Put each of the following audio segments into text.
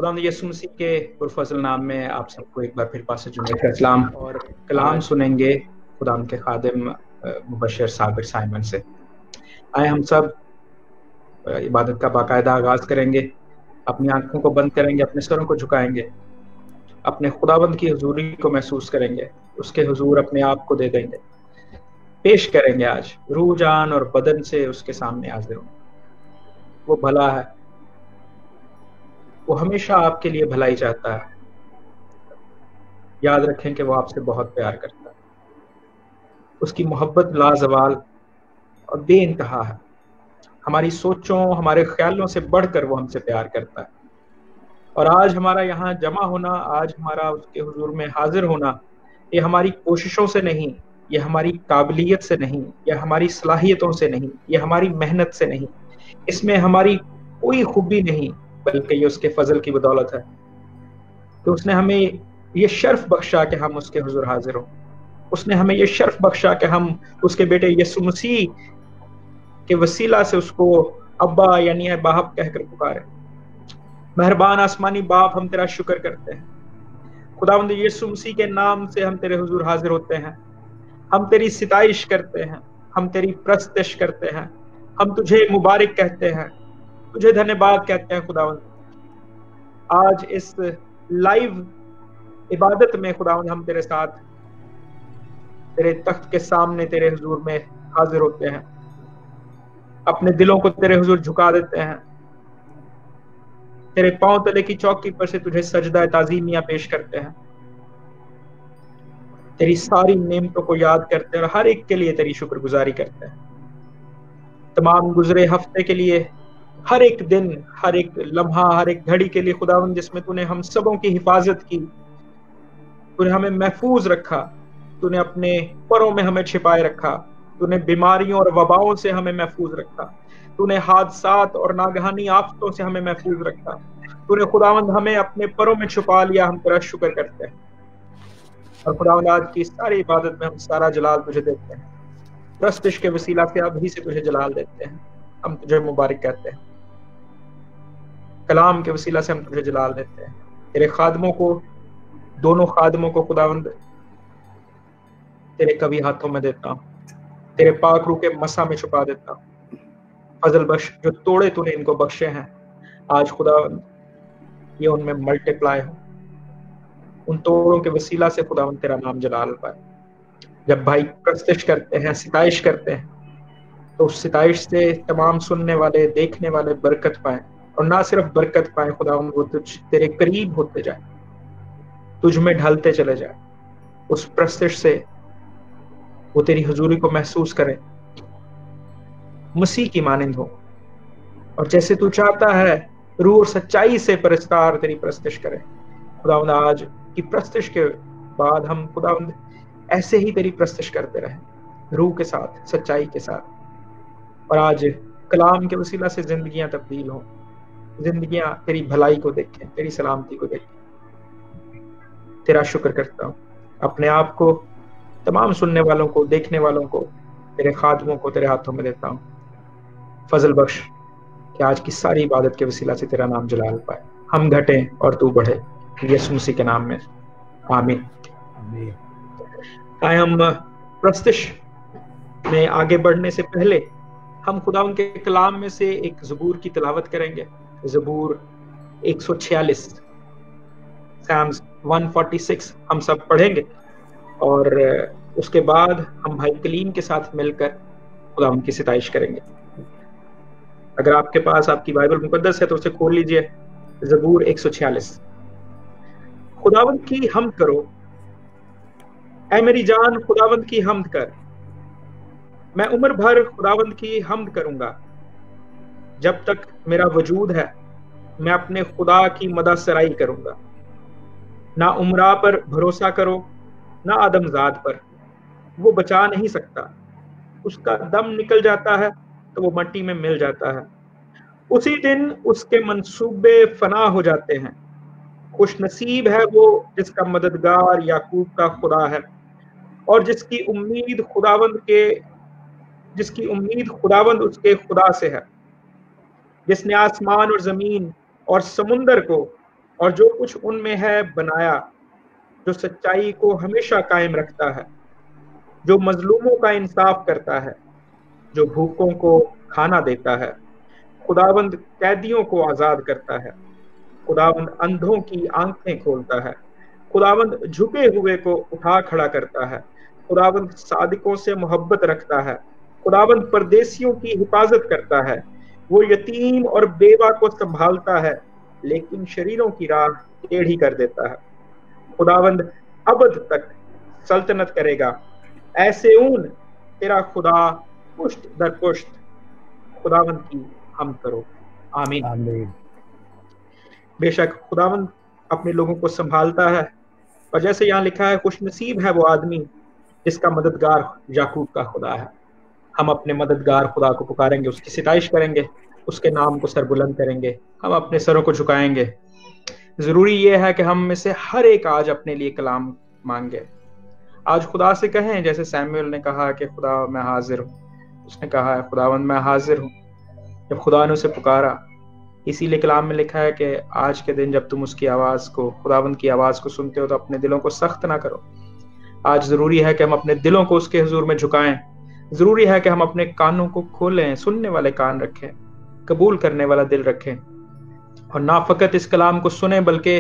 खुदावंद यीशु मसीह के पुरफज़ल नाम में आप सबको एक बार फिर पास जुमे का इस्लाम और कलाम सुनेंगे खुदावंद के खादिम मुबशर साबिर साइमन से। आए हम सब इबादत का बाकायदा आगाज करेंगे, अपनी आंखों को बंद करेंगे, अपने सरों को झुकाएंगे, अपने खुदावंद की हुजूरी को महसूस करेंगे, उसके हुजूर अपने आप को दे देंगे, पेश करेंगे। आज रूह जान और बदन से उसके सामने हाजिर हो। वो भला है, वो हमेशा आपके लिए भलाई चाहता है। याद रखें कि वो आपसे बहुत प्यार करता है। उसकी मोहब्बत लाजवाल और बेइंतहा है। हमारी सोचों, हमारे ख्यालों से बढ़कर वो हमसे प्यार करता है। और आज हमारा यहाँ जमा होना, आज हमारा उसके हुजूर में हाजिर होना, ये हमारी कोशिशों से नहीं, ये हमारी काबिलियत से नहीं, ये हमारी सलाहियतों से नहीं, ये हमारी मेहनत से नहीं, इसमें हमारी कोई खूबी नहीं, बल्कि ये उसके फजल की बदौलत है कि उसने हमें ये शर्फ बख्शा कि हम उसके हुजूर हाजिर हों। उसने हमें ये शर्फ बख्शा कि हम उसके बेटे यीशु मसीह के वसीला से उसको अब्बा यानी है बाप कहकर पुकारे। मेहरबान आसमानी बाप, हम तेरा शुक्र करते हैं। खुदावंद यीशु मसीह के नाम से हम तेरे हुजूर हाजिर होते हैं। हम तेरी सिताइश करते हैं, हम तेरी प्रस्तश करते हैं, हम तुझे मुबारक कहते हैं, तुझे धन्यवाद कहते हैं। खुदावंद आज इस लाइव इबादत में खुदावंद हम तेरे साथ, तेरे तख्त के सामने तेरे हुजूर में हाजिर होते हैं, अपने दिलों को तेरे हुजूर झुका देते हैं, तेरे पांव तले की चौकी पर से तुझे सजदा ताज़ीमिया पेश करते हैं, तेरी सारी नेमतों को याद करते हैं और हर एक के लिए तेरी शुक्रगुजारी करते हैं। तमाम गुजरे हफ्ते के लिए, हर एक दिन, हर एक लम्हा, हर एक घड़ी के लिए खुदावंद जिसमें तूने हम सबों की हिफाजत की, तूने हमें महफूज रखा, तूने अपने परों में हमें छिपाए रखा, तूने बीमारियों और वबाओं से हमें महफूज रखा, तूने हादसात और नागहानी आफतों से हमें महफूज रखा, तूने खुदावंद हमें अपने परों में छुपा लिया। हम तेरा शुक्र करते हैं। और खुदावंद आज की सारी इबादत में हम सारा जलाल तुझे देते हैं। प्रस्तुश के वसीला से अभी से तुझे जलाल देते हैं। हम तुझे मुबारक कहते हैं। कलाम के वसीला से हम तुझे जलाल देते हैं। तेरे खादमों को, दोनों खादमों को खुदावंद तेरे कभी हाथों में देता हूँ, तेरे पाक रूह के मसा में छुपा देता हूँ। फजल बख्श, जो तोड़े तूने इनको बख्शे हैं, आज खुदावंद ये उनमें मल्टीप्लाई हो। उन तोड़ों के वसीला से खुदावंद तेरा नाम जलाल पाए। जब भाई प्रस्तुश करते हैं, सिताइश करते हैं, तो उस सिताइश से तमाम सुनने वाले, देखने वाले बरकत पाए। और ना सिर्फ बरकत पाए खुदावंद, वो तुझ तेरे करीब होते जाए, तुझ में ढलते चले जाए। उस प्रस्तुश से वो तेरी हुजूरी को महसूस करे, मसीह की मानिंद हो, और जैसे तू चाहता है रूह और सच्चाई से परस्तार तेरी प्रस्तुश करे। खुदावंद आज की प्रस्तुश के बाद हम खुदावंद ऐसे ही तेरी प्रस्तुश करते रहे, रूह के साथ, सच्चाई के साथ। और आज कलाम के वसीला से जिंदगियां तब्दील हों, जिंदगियां तेरी भलाई को देखें, तेरी सलामती को देखें। तेरा शुक्र करता हूँ। अपने आप को, तमाम सुनने वालों को, देखने वालों को, तेरे खादमों को तेरे हाथों में देता हूँ। फजल बख्श कि आज की सारी इबादत के वसीला से तेरा नाम जलाल पाए। हम घटें और तू बढ़े, यीशु मसीह के नाम में, आमीन। आए हम प्रस्तुश में आगे बढ़ने से पहले हम खुदावंद के कलाम में से एक ज़बूर की तिलावत करेंगे। ज़बूर 146, साम्स 146 हम सब पढ़ेंगे और उसके बाद हम भाई कलीम के साथ मिलकर खुदावंद की सिताइश करेंगे। अगर आपके पास आपकी बाइबल मुकद्दस है तो उसे खोल लीजिए। ज़बूर 146। खुदावंद की हम्द करो, ऐ मेरी जान खुदावंद की हम्द कर। मैं उम्र भर खुदावंद की हम्द करूंगा। जब तक मेरा वजूद है मैं अपने खुदा की मदद सराई करूंगा। ना उमरा पर भरोसा करो, ना आदमजाद पर, वो बचा नहीं सकता। उसका दम निकल जाता है तो वो मट्टी में मिल जाता है। उसी दिन उसके मंसूबे फना हो जाते हैं। खुश नसीब है वो जिसका मददगार याकूब का खुदा है और जिसकी उम्मीद खुदावंद उसके खुदा से है, जिसने आसमान और जमीन और समुंदर को और जो कुछ उनमें है बनाया, जो सच्चाई को हमेशा कायम रखता है, जो मजलूमों का इंसाफ करता है, जो भूखों को खाना देता है। खुदावंद कैदियों को आजाद करता है। खुदावंद अंधों की आंखें खोलता है। खुदावंद झुके हुए को उठा खड़ा करता है। खुदावंद सादिकों से मोहब्बत रखता है। खुदावंद परदेसियों की हिफाजत करता है। वो यतीम और बेवा को संभालता है, लेकिन शरीरों की राह टेढ़ी कर देता है। खुदावंद अबद तक सल्तनत करेगा। ऐसे ऊन तेरा खुदा पुष्ट दर पुष्ट। खुदावंद की हम करो। आमीन। आमीन। बेशक खुदावंद अपने लोगों को संभालता है, और जैसे यहाँ लिखा है, खुशनसीब है वो आदमी जिसका मददगार याकूब का खुदा है। हम अपने मददगार खुदा को पुकारेंगे, उसकी सिताइश करेंगे, उसके नाम को सरबुलंद करेंगे, हम अपने सरों को झुकाएंगे। जरूरी यह है कि हम में से हर एक आज अपने लिए कलाम मांगे। आज खुदा से कहें, जैसे सैमुअल ने कहा कि खुदा मैं हाजिर हूँ। उसने कहा है खुदावंद मैं हाजिर हूँ। जब खुदा ने उसे पुकारा, इसीलिए कलाम में लिखा है कि आज के दिन जब तुम उसकी आवाज को, खुदावंद की आवाज को सुनते हो, तो अपने दिलों को सख्त ना करो। आज जरूरी है कि हम अपने दिलों को उसके हुजूर में झुकाएं। जरूरी है कि हम अपने कानों को खोलें, सुनने वाले कान रखें, कबूल करने वाला दिल रखें, और ना फकत इस कलाम को सुने, बल्कि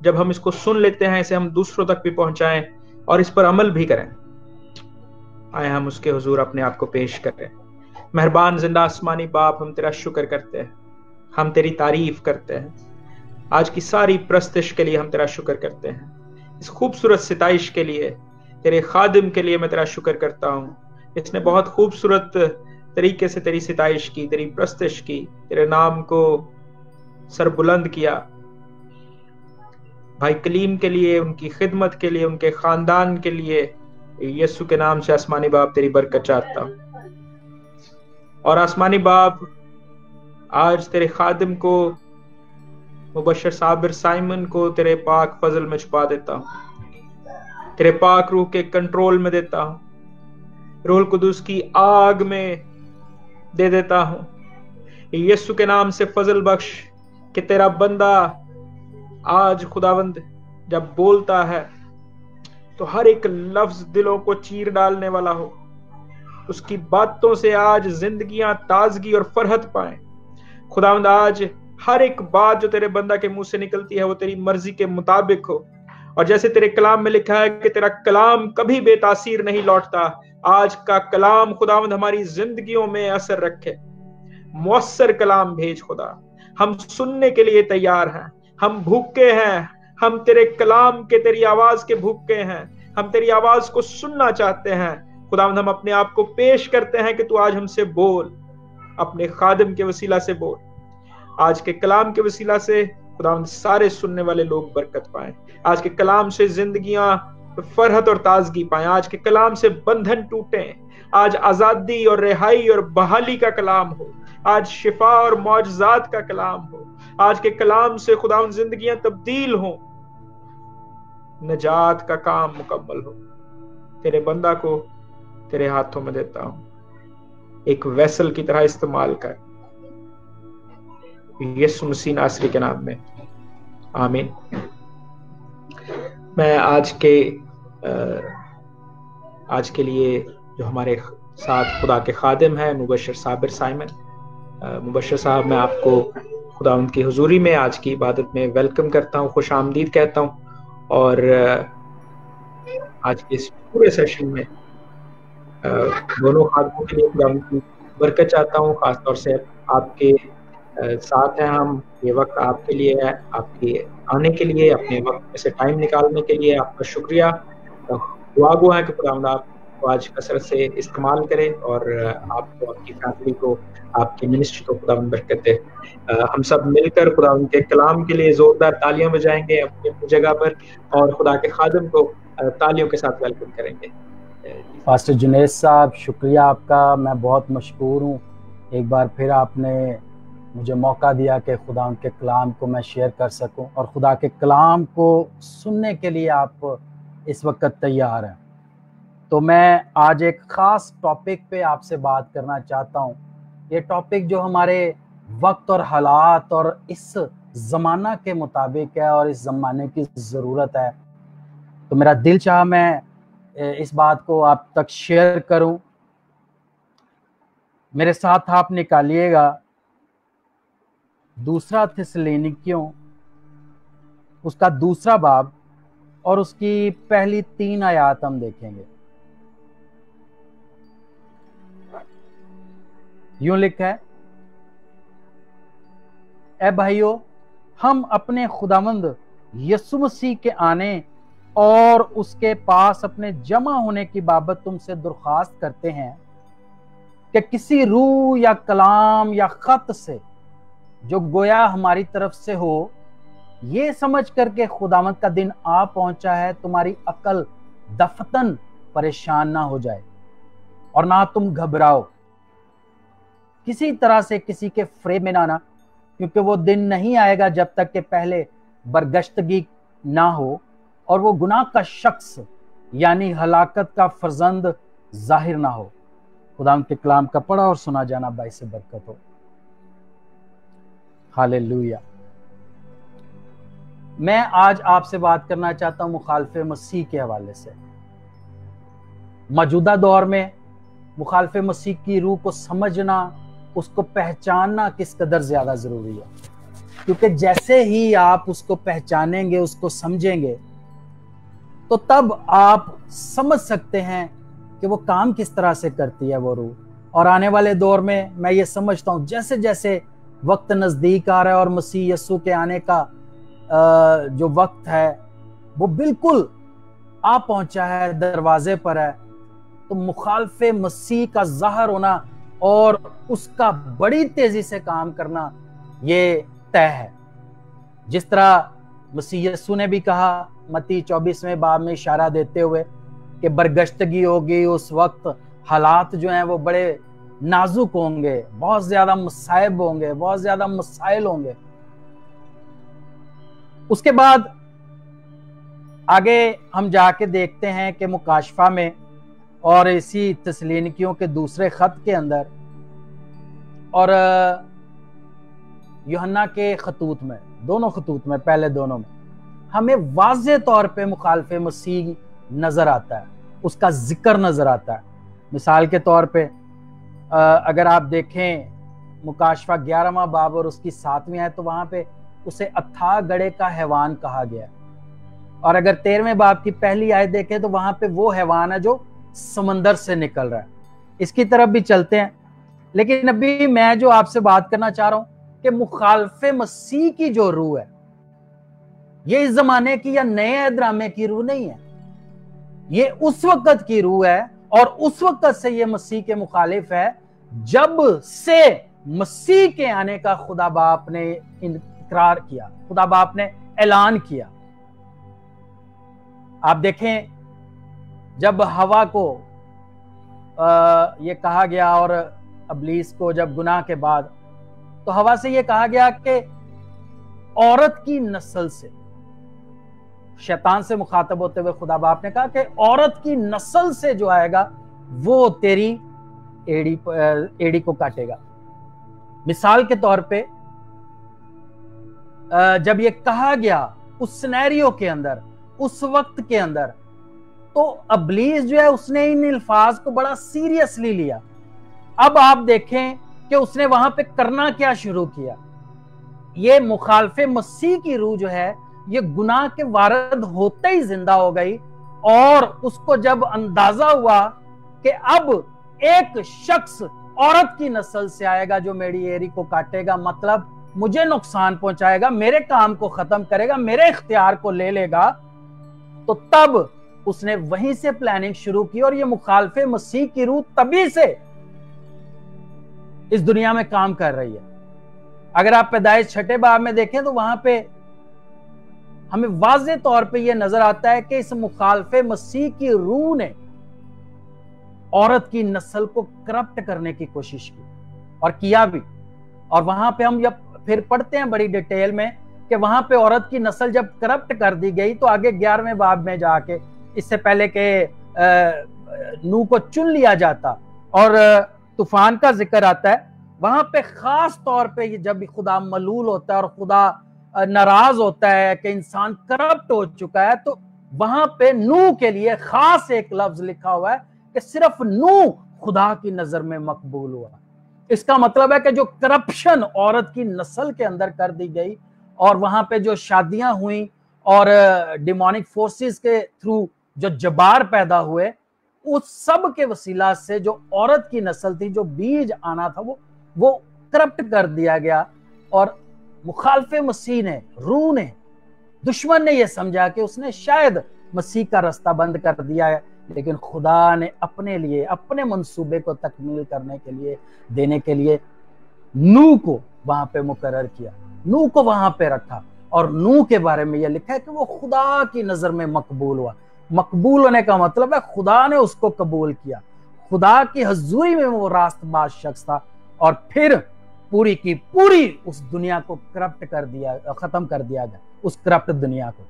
जब हम इसको सुन लेते हैं, इसे हम दूसरों तक भी पहुंचाएं और इस पर अमल भी करें। आए हम उसके हुजूर अपने आप को पेश करें। मेहरबान जिंदा आसमानी बाप, हम तेरा शुक्र करते हैं, हम तेरी तारीफ करते हैं। आज की सारी प्रस्तिश के लिए हम तेरा शुक्र करते हैं। इस खूबसूरत सिताइश के लिए, तेरे खादिम के लिए मैं तेरा शुक्र करता हूँ। इसने बहुत खूबसूरत तरीके से तेरी सिताइश की, तेरी प्रस्तिश की, तेरे नाम को सरबुलंद किया। भाई कलीम के लिए, उनकी खिदमत के लिए, उनके खानदान के लिए यीशु के नाम से आसमानी बाप तेरी बरकत चाहता हूँ। और आसमानी बाप, आज तेरे खादिम को, मुबशर साबिर साइमन को तेरे पाक फजल में छुपा देता हूँ, तेरे पाक रूह के कंट्रोल में देता हूँ, रूहुल कुदूस की आग में दे देता हूँ। यीशु के नाम से फजल बख्श कि तेरा बंदा आज खुदावंद जब बोलता है तो हर एक लफ्ज दिलों को चीर डालने वाला हो। उसकी बातों से आज जिंदगियां ताजगी और फरहत पाएं। खुदावंद आज हर एक बात जो तेरे बंदा के मुंह से निकलती है वो तेरी मर्जी के मुताबिक हो। और जैसे तेरे कलाम में लिखा है कि तेरा कलाम कभी बेतासीर नहीं लौटता, आज का कलाम खुदावंद हमारी जिंदगियों में असर रखे। मुअस्सर कलाम भेज खुदा, हम सुनने के लिए तैयार हैं, हम भूखे हैं, हम तेरे कलाम के, तेरी आवाज के भूखे हैं, हम तेरी आवाज को सुनना चाहते हैं। खुदावंद हम अपने आप को पेश करते हैं कि तू आज हमसे बोल, अपने खादिम के वसीला से बोल। आज के कलाम के वसीला से खुदावंद सारे सुनने वाले लोग बरकत पाएं। आज के कलाम से जिंदगियां फरहत और ताजगी पाएं। आज के कलाम से बंधन टूटें। आज आजादी और रिहाई और बहाली का कलाम हो। आज शिफा और मौजजात का कलाम हो। आज के कलाम से खुदावंद जिंदगियां तब्दील हो, नजात का काम मुकम्मल हो। तेरे बंदा को तेरे हाथों में देता हूं, एक वेसल की तरह इस्तेमाल कर, यीशु मसीह नासरी के नाम में, आमीन। मैं आज के लिए जो हमारे साथ खुदा के खादिम हैं, मुबशर साबिर साइमन, मुबशर साहब, मैं आपको खुदा उनकी हुजूरी में आज की इबादत में वेलकम करता हूँ, खुश आमदीद कहता हूँ। और आज के इस पूरे सेशन में दोनों खादिमों के लिए खुदा उनकी बरकत चाहता हूँ। खासतौर से आपके साथ हैं हम, ये वक्त आपके लिए है, आपके आने के लिए, अपने वक्त में से टाइम निकालने के लिए आपका शुक्रिया। दुआ गो है कि खुदावंद आपको आज कसरत से इस्तेमाल करे और आपको, आपकी फैमिली को, आपकी मिनिस्ट्री को खुदावंद बरकत दे। हम सब मिलकर खुदावंद के कलाम के लिए जोरदार तालियां बजाएंगे अपनी अपनी जगह पर, और खुदा के खादिम को तालियों के साथ वेलकम करेंगे। पास्टर जुनैद साहब, शुक्रिया आपका, मैं बहुत मशकूर हूँ। एक बार फिर आपने मुझे मौका दिया कि खुदा के कलाम को मैं शेयर कर सकूं, और खुदा के कलाम को सुनने के लिए आप इस वक्त तैयार हैं। तो मैं आज एक ख़ास टॉपिक पे आपसे बात करना चाहता हूं। ये टॉपिक जो हमारे वक्त और हालात और इस जमाना के मुताबिक है और इस जमाने की ज़रूरत है। तो मेरा दिल चाहा मैं इस बात को आप तक शेयर करूं। मेरे साथ आप निकालिएगा दूसरा थिस्सलुनीकियों उसका दूसरा बाब और उसकी पहली 3 आयत हम देखेंगे। यूं लिखा है, ए भाइयों, हम अपने खुदावंद यीशु मसीह के आने और उसके पास अपने जमा होने की बाबत तुमसे दरख्वास्त करते हैं कि किसी रूह या कलाम या खत से जो गोया हमारी तरफ से हो, ये समझ करके खुदावंद का दिन आ पहुंचा है, तुम्हारी अकल दफतन परेशान ना हो जाए और ना तुम घबराओ। किसी तरह से किसी के फ्रेब में ना आना, क्योंकि वो दिन नहीं आएगा जब तक कि पहले बरगश्तगी ना हो और वो गुनाह का शख्स यानी हलाकत का फर्जंद जाहिर ना हो। खुदावंद के कलाम का पढ़ा और सुना जाना बाइस से बरकत हो। हालेलुया। मैं आज आपसे बात करना चाहता हूं मुखालफे मसीह के हवाले से। मौजूदा दौर में मुखालफे मसीह की रूह को समझना, उसको पहचानना किस कदर ज्यादा जरूरी है, क्योंकि जैसे ही आप उसको पहचानेंगे, उसको समझेंगे, तो तब आप समझ सकते हैं कि वो काम किस तरह से करती है वो रूह। और आने वाले दौर में मैं ये समझता हूं जैसे जैसे वक्त नजदीक आ रहा है और मसीह यीशु के आने का जो वक्त है वो बिल्कुल आ पहुंचा है, दरवाजे पर है, तो मुखालफे मसीह का ज़ाहिर होना और उसका बड़ी तेजी से काम करना ये तय है। जिस तरह मसीह यीशु ने भी कहा मत्ती 24वें बाब में इशारा देते हुए कि बरगश्तगी होगी, उस वक्त हालात जो हैं वो बड़े नाजुक होंगे, बहुत ज्यादा मसाइब होंगे, बहुत ज्यादा मसाइल होंगे। उसके बाद आगे हम जाके देखते हैं कि मुकाशफा में और इसी थिस्सलुनीकियों के दूसरे खत के अंदर और यूहन्ना के खतूत में, दोनों खतूत में, पहले दोनों में हमें वाज़े तौर पे मुखालफे मसीह नजर आता है, उसका जिक्र नजर आता है। मिसाल के तौर पे अगर आप देखें मुकाशफा 11वां बाब और उसकी 7वीं आयत, तो वहां पे उसे अथाह गड़े का हैवान कहा गया है। और अगर 13वें बाब की पहली आयत देखें तो वहां पे वो हैवान है जो समंदर से निकल रहा है। इसकी तरफ भी चलते हैं, लेकिन अभी मैं जो आपसे बात करना चाह रहा हूं कि मुखालफे मसीह की जो रूह है, ये इस जमाने की या नए ड्रामे की रूह नहीं है, ये उस वक्त की रूह है और उस वक्त से ये मसीह के मुखालिफ है जब से मसीह के आने का खुदा बाप ने इकरार किया, खुदा बाप ने ऐलान किया। आप देखें जब हवा को ये कहा गया और अबलीस को जब गुनाह के बाद, तो हवा से ये कहा गया कि औरत की नस्ल से, शैतान से मुखातब होते हुए खुदा बाप ने कहा कि औरत की नस्ल से जो आएगा वो तेरी एड़ी को काटेगा। मिसाल के तौर पे जब ये कहा गया उस सिनेरियो के अंदर, उस वक्त के अंदर, तो अबलीस जो है उसने इन अल्फाज को बड़ा सीरियसली लिया। अब आप देखें कि उसने वहां पे करना क्या शुरू किया। ये मुखालफे मसीह की रूह जो है ये गुनाह के वारद होते ही जिंदा हो गई और उसको जब अंदाजा हुआ कि अब एक शख्स औरत की नस्ल से आएगा जो मेरी एड़ी को काटेगा, मतलब मुझे नुकसान पहुंचाएगा, मेरे काम को खत्म करेगा, मेरे इख्तियार को ले लेगा, तो तब उसने वहीं से प्लानिंग शुरू की। और ये मुखालफे मसीह की रूह तभी से इस दुनिया में काम कर रही है। अगर आप पैदाइश 6 बाब में देखें तो वहां पे हमें वाज़े तौर पे यह नजर आता है कि इस मुखालफे मसीह की रूह ने औरत की नस्ल को करप्ट करने की कोशिश की और किया भी। और वहां पे हम जब फिर पढ़ते हैं बड़ी डिटेल में कि वहां पे औरत की नस्ल जब करप्ट कर दी गई, तो आगे 11वें बाब में जाके, इससे पहले के नूह को चुन लिया जाता और तूफान का जिक्र आता है, वहां पे खास तौर पे जब खुदा मलूल होता है और खुदा नाराज होता है कि इंसान करप्ट हो चुका है, तो वहां पे नूह के लिए खास एक लफ्ज लिखा हुआ है कि सिर्फ नूह खुदा की नजर में मकबूल हुआ। इसका मतलब है कि जो करप्शन औरत की नस्ल के अंदर कर दी गई और वहां पे जो शादियां हुई और डिमोनिक फोर्सेस के थ्रू जो जबार पैदा हुए, उस सब के वसीला से जो औरत की नस्ल थी, जो बीज आना था, वो करप्ट कर दिया गया। और मुखालफे मसीह ने, रूह ने, दुश्मन ने यह समझा कि उसने शायद मसीह का रास्ता बंद कर दिया है, लेकिन खुदा ने अपने लिए, अपने मंसूबे को तकमील करने के लिए, देने के लिए नूह को वहां पे मुकर्रर किया, नूह को वहां पे रखा। और नूह के बारे में यह लिखा है कि वो खुदा की नजर में मकबूल हुआ। मकबूल होने का मतलब है खुदा ने उसको कबूल किया, खुदा की हजूरी में वो रास्तबाज शख्स था। और फिर पूरी की पूरी उस दुनिया को करप्ट कर दिया, खत्म कर दिया गया, उस करप्ट दुनिया को।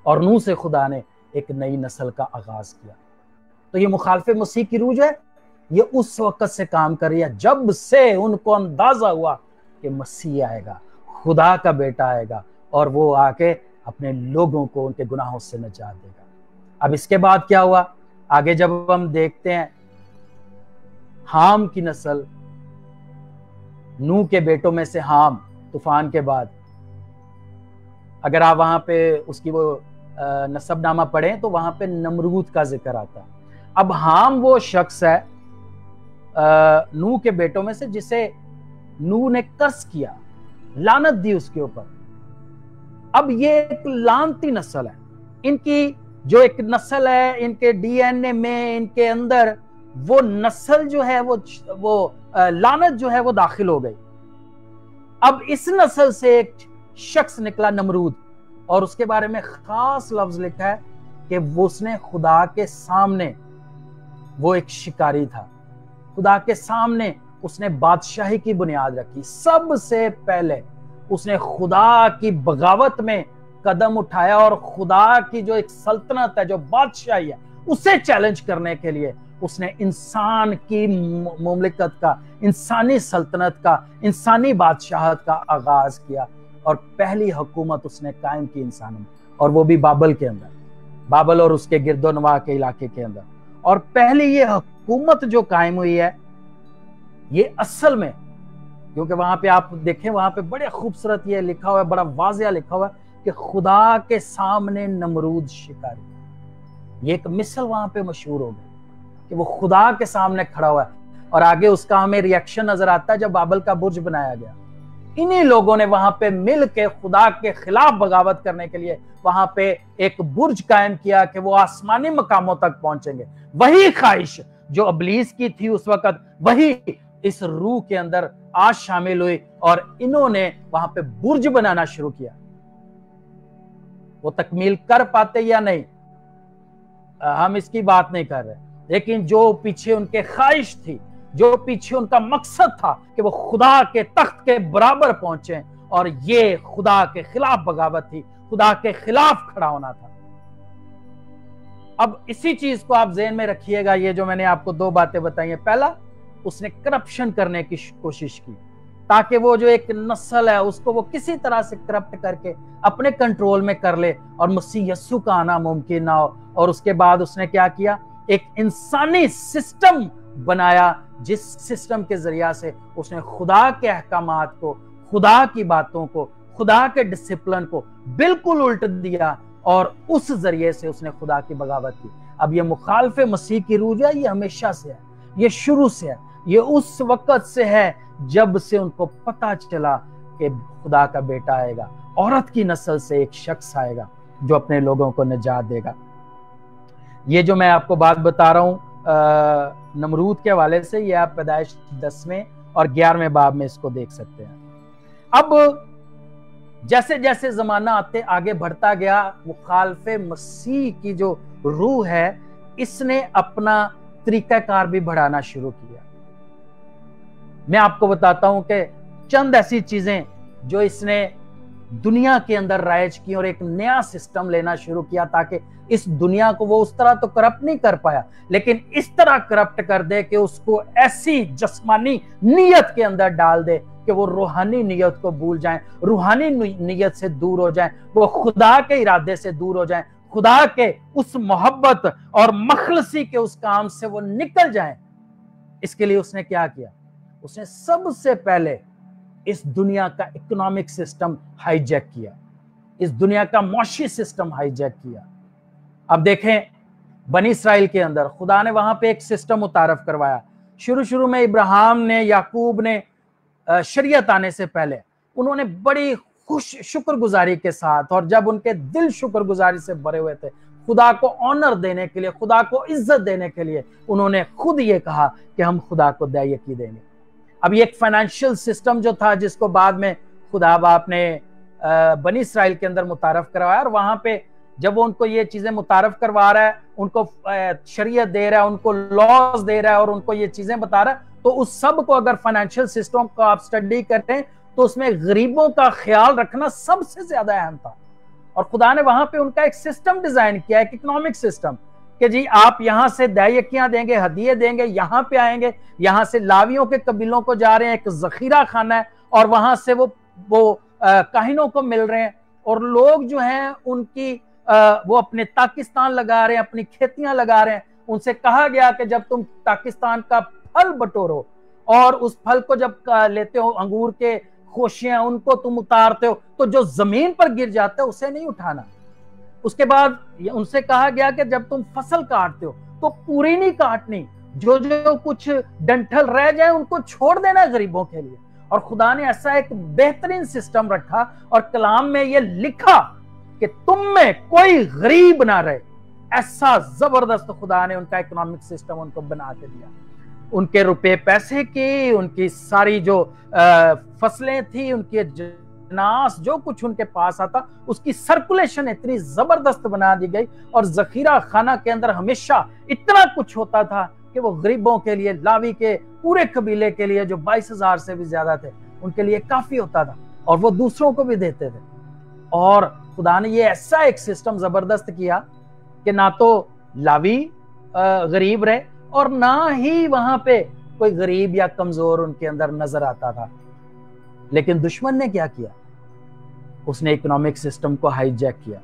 और नूह से खुदा ने एक नई नस्ल का आगाज किया। तो ये मुखालफे मसीह की रूज है, ये उस वक्त से काम कर रही है जब से उनको अंदाजा हुआ कि मसीह आएगा, खुदा का बेटा आएगा और वो आके अपने लोगों को उनके गुनाहों से निजात देगा। अब इसके बाद क्या हुआ, आगे जब हम देखते हैं हाम की नस्ल, नूह के बेटों में से हाम, तूफान के बाद अगर आप वहां पे उसकी वो नसबनामा पढ़ें तो वहां पे नमरूद का जिक्र आता है। अब हाम वो शख्स है नूह के बेटों में से जिसे नूह ने कर्स किया, लानत दी उसके ऊपर। अब ये एक लानती नस्ल है, इनकी जो एक नस्ल है, इनके डीएनए में, इनके अंदर वो नस्ल जो है वो लानत जो है वो दाखिल हो गई। अब इस नस्ल से एक शख्स निकला नमरूद, और उसके बारे में खास लफ्ज लिखा है कि वो उसने खुदा के सामने, वो एक शिकारी था, खुदा के सामने उसने बादशाही की बुनियाद रखी। सबसे पहले उसने खुदा की बगावत में कदम उठाया और खुदा की जो एक सल्तनत है, जो बादशाही है, उसे चैलेंज करने के लिए उसने इंसान की मुमलिकत का, इंसानी सल्तनत का, इंसानी बादशाहत का आगाज किया। और पहली हुकूमत उसने कायम की इंसानों में, और वो भी बाबल के अंदर, बाबल और उसके गिरदोनवा के इलाके के अंदर। और पहली ये हुकूमत जो कायम हुई है, ये असल में, क्योंकि वहां पे आप देखें, वहां पे बड़े खूबसूरत ये लिखा हुआ है, बड़ा वाज़िया लिखा हुआ है कि खुदा के सामने नमरूद शिकारी। ये एक मिसल वहां पे मशहूर हो गई कि वो खुदा के सामने खड़ा हुआ है। और आगे उसका हमें रिएक्शन नजर आता है जब बाबल का बुर्ज बनाया गया। इन्हीं लोगों ने वहां पे मिल के खुदा के खिलाफ बगावत करने के लिए वहां पे एक बुर्ज कायम किया कि वो आसमानी मकामों तक पहुंचेंगे। वही ख्वाहिश जो अबलीस की थी उस वक्त, वही इस रूह के अंदर आज शामिल हुई और इन्होंने वहां पे बुर्ज बनाना शुरू किया। वो तकमील कर पाते या नहीं, हम इसकी बात नहीं कर रहे, लेकिन जो पीछे उनके ख्वाहिश थी, जो पीछे उनका मकसद था कि वो खुदा के तख्त के बराबर पहुंचे, और ये खुदा के खिलाफ बगावत थी, खुदा के खिलाफ खड़ा होना था। अब इसी चीज को आप ज़हन में रखिएगा। ये जो मैंने आपको दो बातें बताई हैं, पहला, उसने करप्शन करने की कोशिश की ताकि वो जो एक नस्ल है उसको वो किसी तरह से करप्ट करके अपने कंट्रोल में कर ले और मसीह यस्सु का आना मुमकिन ना हो। और उसके बाद उसने क्या किया, एक इंसानी सिस्टम बनाया, जिस सिस्टम के जरिया से उसने खुदा के अहकामात को, खुदा की बातों को, खुदा के डिसिप्लिन को बिल्कुल उल्ट दिया, और उस जरिए से उसने खुदा की बगावत की। अब ये मुखालफे मसीह की रूह है, ये हमेशा से है, ये शुरू से है, ये उस वक्त से है जब से उनको पता चला कि खुदा का बेटा आएगा, औरत की नस्ल से एक शख्स आएगा जो अपने लोगों को निजात देगा। ये जो मैं आपको बात बता रहा हूं नमरूद के हवाले से, ये आप पैदाइश 10वें और 11वें बाब में इसको देख सकते हैं। अब जैसे जैसे जमाना आगे बढ़ता गया, मुखालफे मसीह की जो रूह है, इसने अपना तरीकाकार भी बढ़ाना शुरू किया। मैं आपको बताता हूं कि चंद ऐसी चीजें जो इसने दुनिया के अंदर राइज की और एक नया सिस्टम लेना शुरू किया, ताकि इस दुनिया को वो उस तरह तो करप्ट नहीं कर पाया, लेकिन इस तरह करप्ट कर दे कि उसको ऐसी जस्मानी नीयत के अंदर डाल दे कि वो रूहानी नियत को भूल जाएं, रूहानी नियत से दूर हो जाएं, वो खुदा के इरादे से दूर हो जाएं, खुदा के उस मोहब्बत और मखलसी के उस काम से वो निकल जाएं। इसके लिए उसने क्या किया? उसने सबसे पहले इस दुनिया का इकोनॉमिक सिस्टम हाईजैक किया, इस दुनिया का मौशी सिस्टम हाईजैक किया। अब देखें बनी इसराइल के अंदर खुदा ने वहां पे एक सिस्टम मुतारफ करवाया। शुरू में इब्राहिम ने, याकूब ने शरीयत आने से पहले उन्होंने बड़ी खुश शुक्रगुजारी के साथ, और जब उनके दिल शुक्रगुजारी से भरे हुए थे, खुदा को ऑनर देने के लिए, खुदा को इज्जत देने के लिए उन्होंने खुद ये कहा कि हम खुदा को दयाकी देंगे। अब ये एक फाइनेंशियल सिस्टम जो था जिसको बाद में खुदा बाप ने बनी इसराइल के अंदर मुतारफ करवाया, और वहां पे जब वो उनको ये चीजें मुतारफ करवा रहा है, उनको शरीयत दे रहा है, उनको लॉज दे रहा है और उनको ये चीजें बता रहा है, तो उस सब को अगर फाइनेंशियल सिस्टम को आप स्टडी करें तो उसमें गरीबों का ख्याल रखना सबसे ज्यादा अहम था। और खुदा ने वहां पे उनका एक सिस्टम डिजाइन किया, एक इकोनॉमिक सिस्टम, कि जी आप यहां से दयाकियां देंगे, हदिये देंगे, यहां पे आएंगे, यहां से लावियों के कबीलों को जा रहे हैं, एक जखीरा खाना है, और वहां से वो काहिनों को मिल रहे हैं, और लोग जो हैं उनकी वो अपने ताकिस्तान लगा रहे हैं, अपनी खेतियां लगा रहे हैं। उनसे कहा गया कि जब तुम ताकिस्तान का फल बटोरो और उस फल को जब लेते हो, अंगूर के खोशियां उनको तुम उतारते हो, तो जो जमीन पर गिर जाते हो उसे नहीं उठाना। उसके बाद उनसे कहा गया कि जब तुम फसल काटते हो तो पूरी नहीं काटनी, जो जो कुछ डंठल रह जाए उनको छोड़ देना गरीबों के लिए। और खुदा ने ऐसा एक बेहतरीन सिस्टम रखा और कलाम में ये लिखा कि तुम में कोई गरीब ना रहे। ऐसा जबरदस्त खुदा ने उनका इकोनॉमिक सिस्टम उनको बना के दिया। उनके रुपए पैसे की, उनकी सारी जो फसलें थी, उनके जनास, जो कुछ उनके पास आता, उसकी सर्कुलेशन इतनी जबरदस्त बना दी गई। और जखीरा खाना के अंदर हमेशा इतना कुछ होता था कि वो गरीबों के लिए, लावी के पूरे कबीले के लिए जो 22,000 से भी ज्यादा थे, उनके लिए काफी होता था, और वो दूसरों को भी देते थे। और खुदा ने ये ऐसा एक सिस्टम जबरदस्त किया कि ना तो लावी गरीब रहे और ना ही वहां पे कोई गरीब या कमजोर उनके अंदर नजर आता था। लेकिन दुश्मन ने क्या किया? उसने इकोनॉमिक सिस्टम को हाईजैक किया।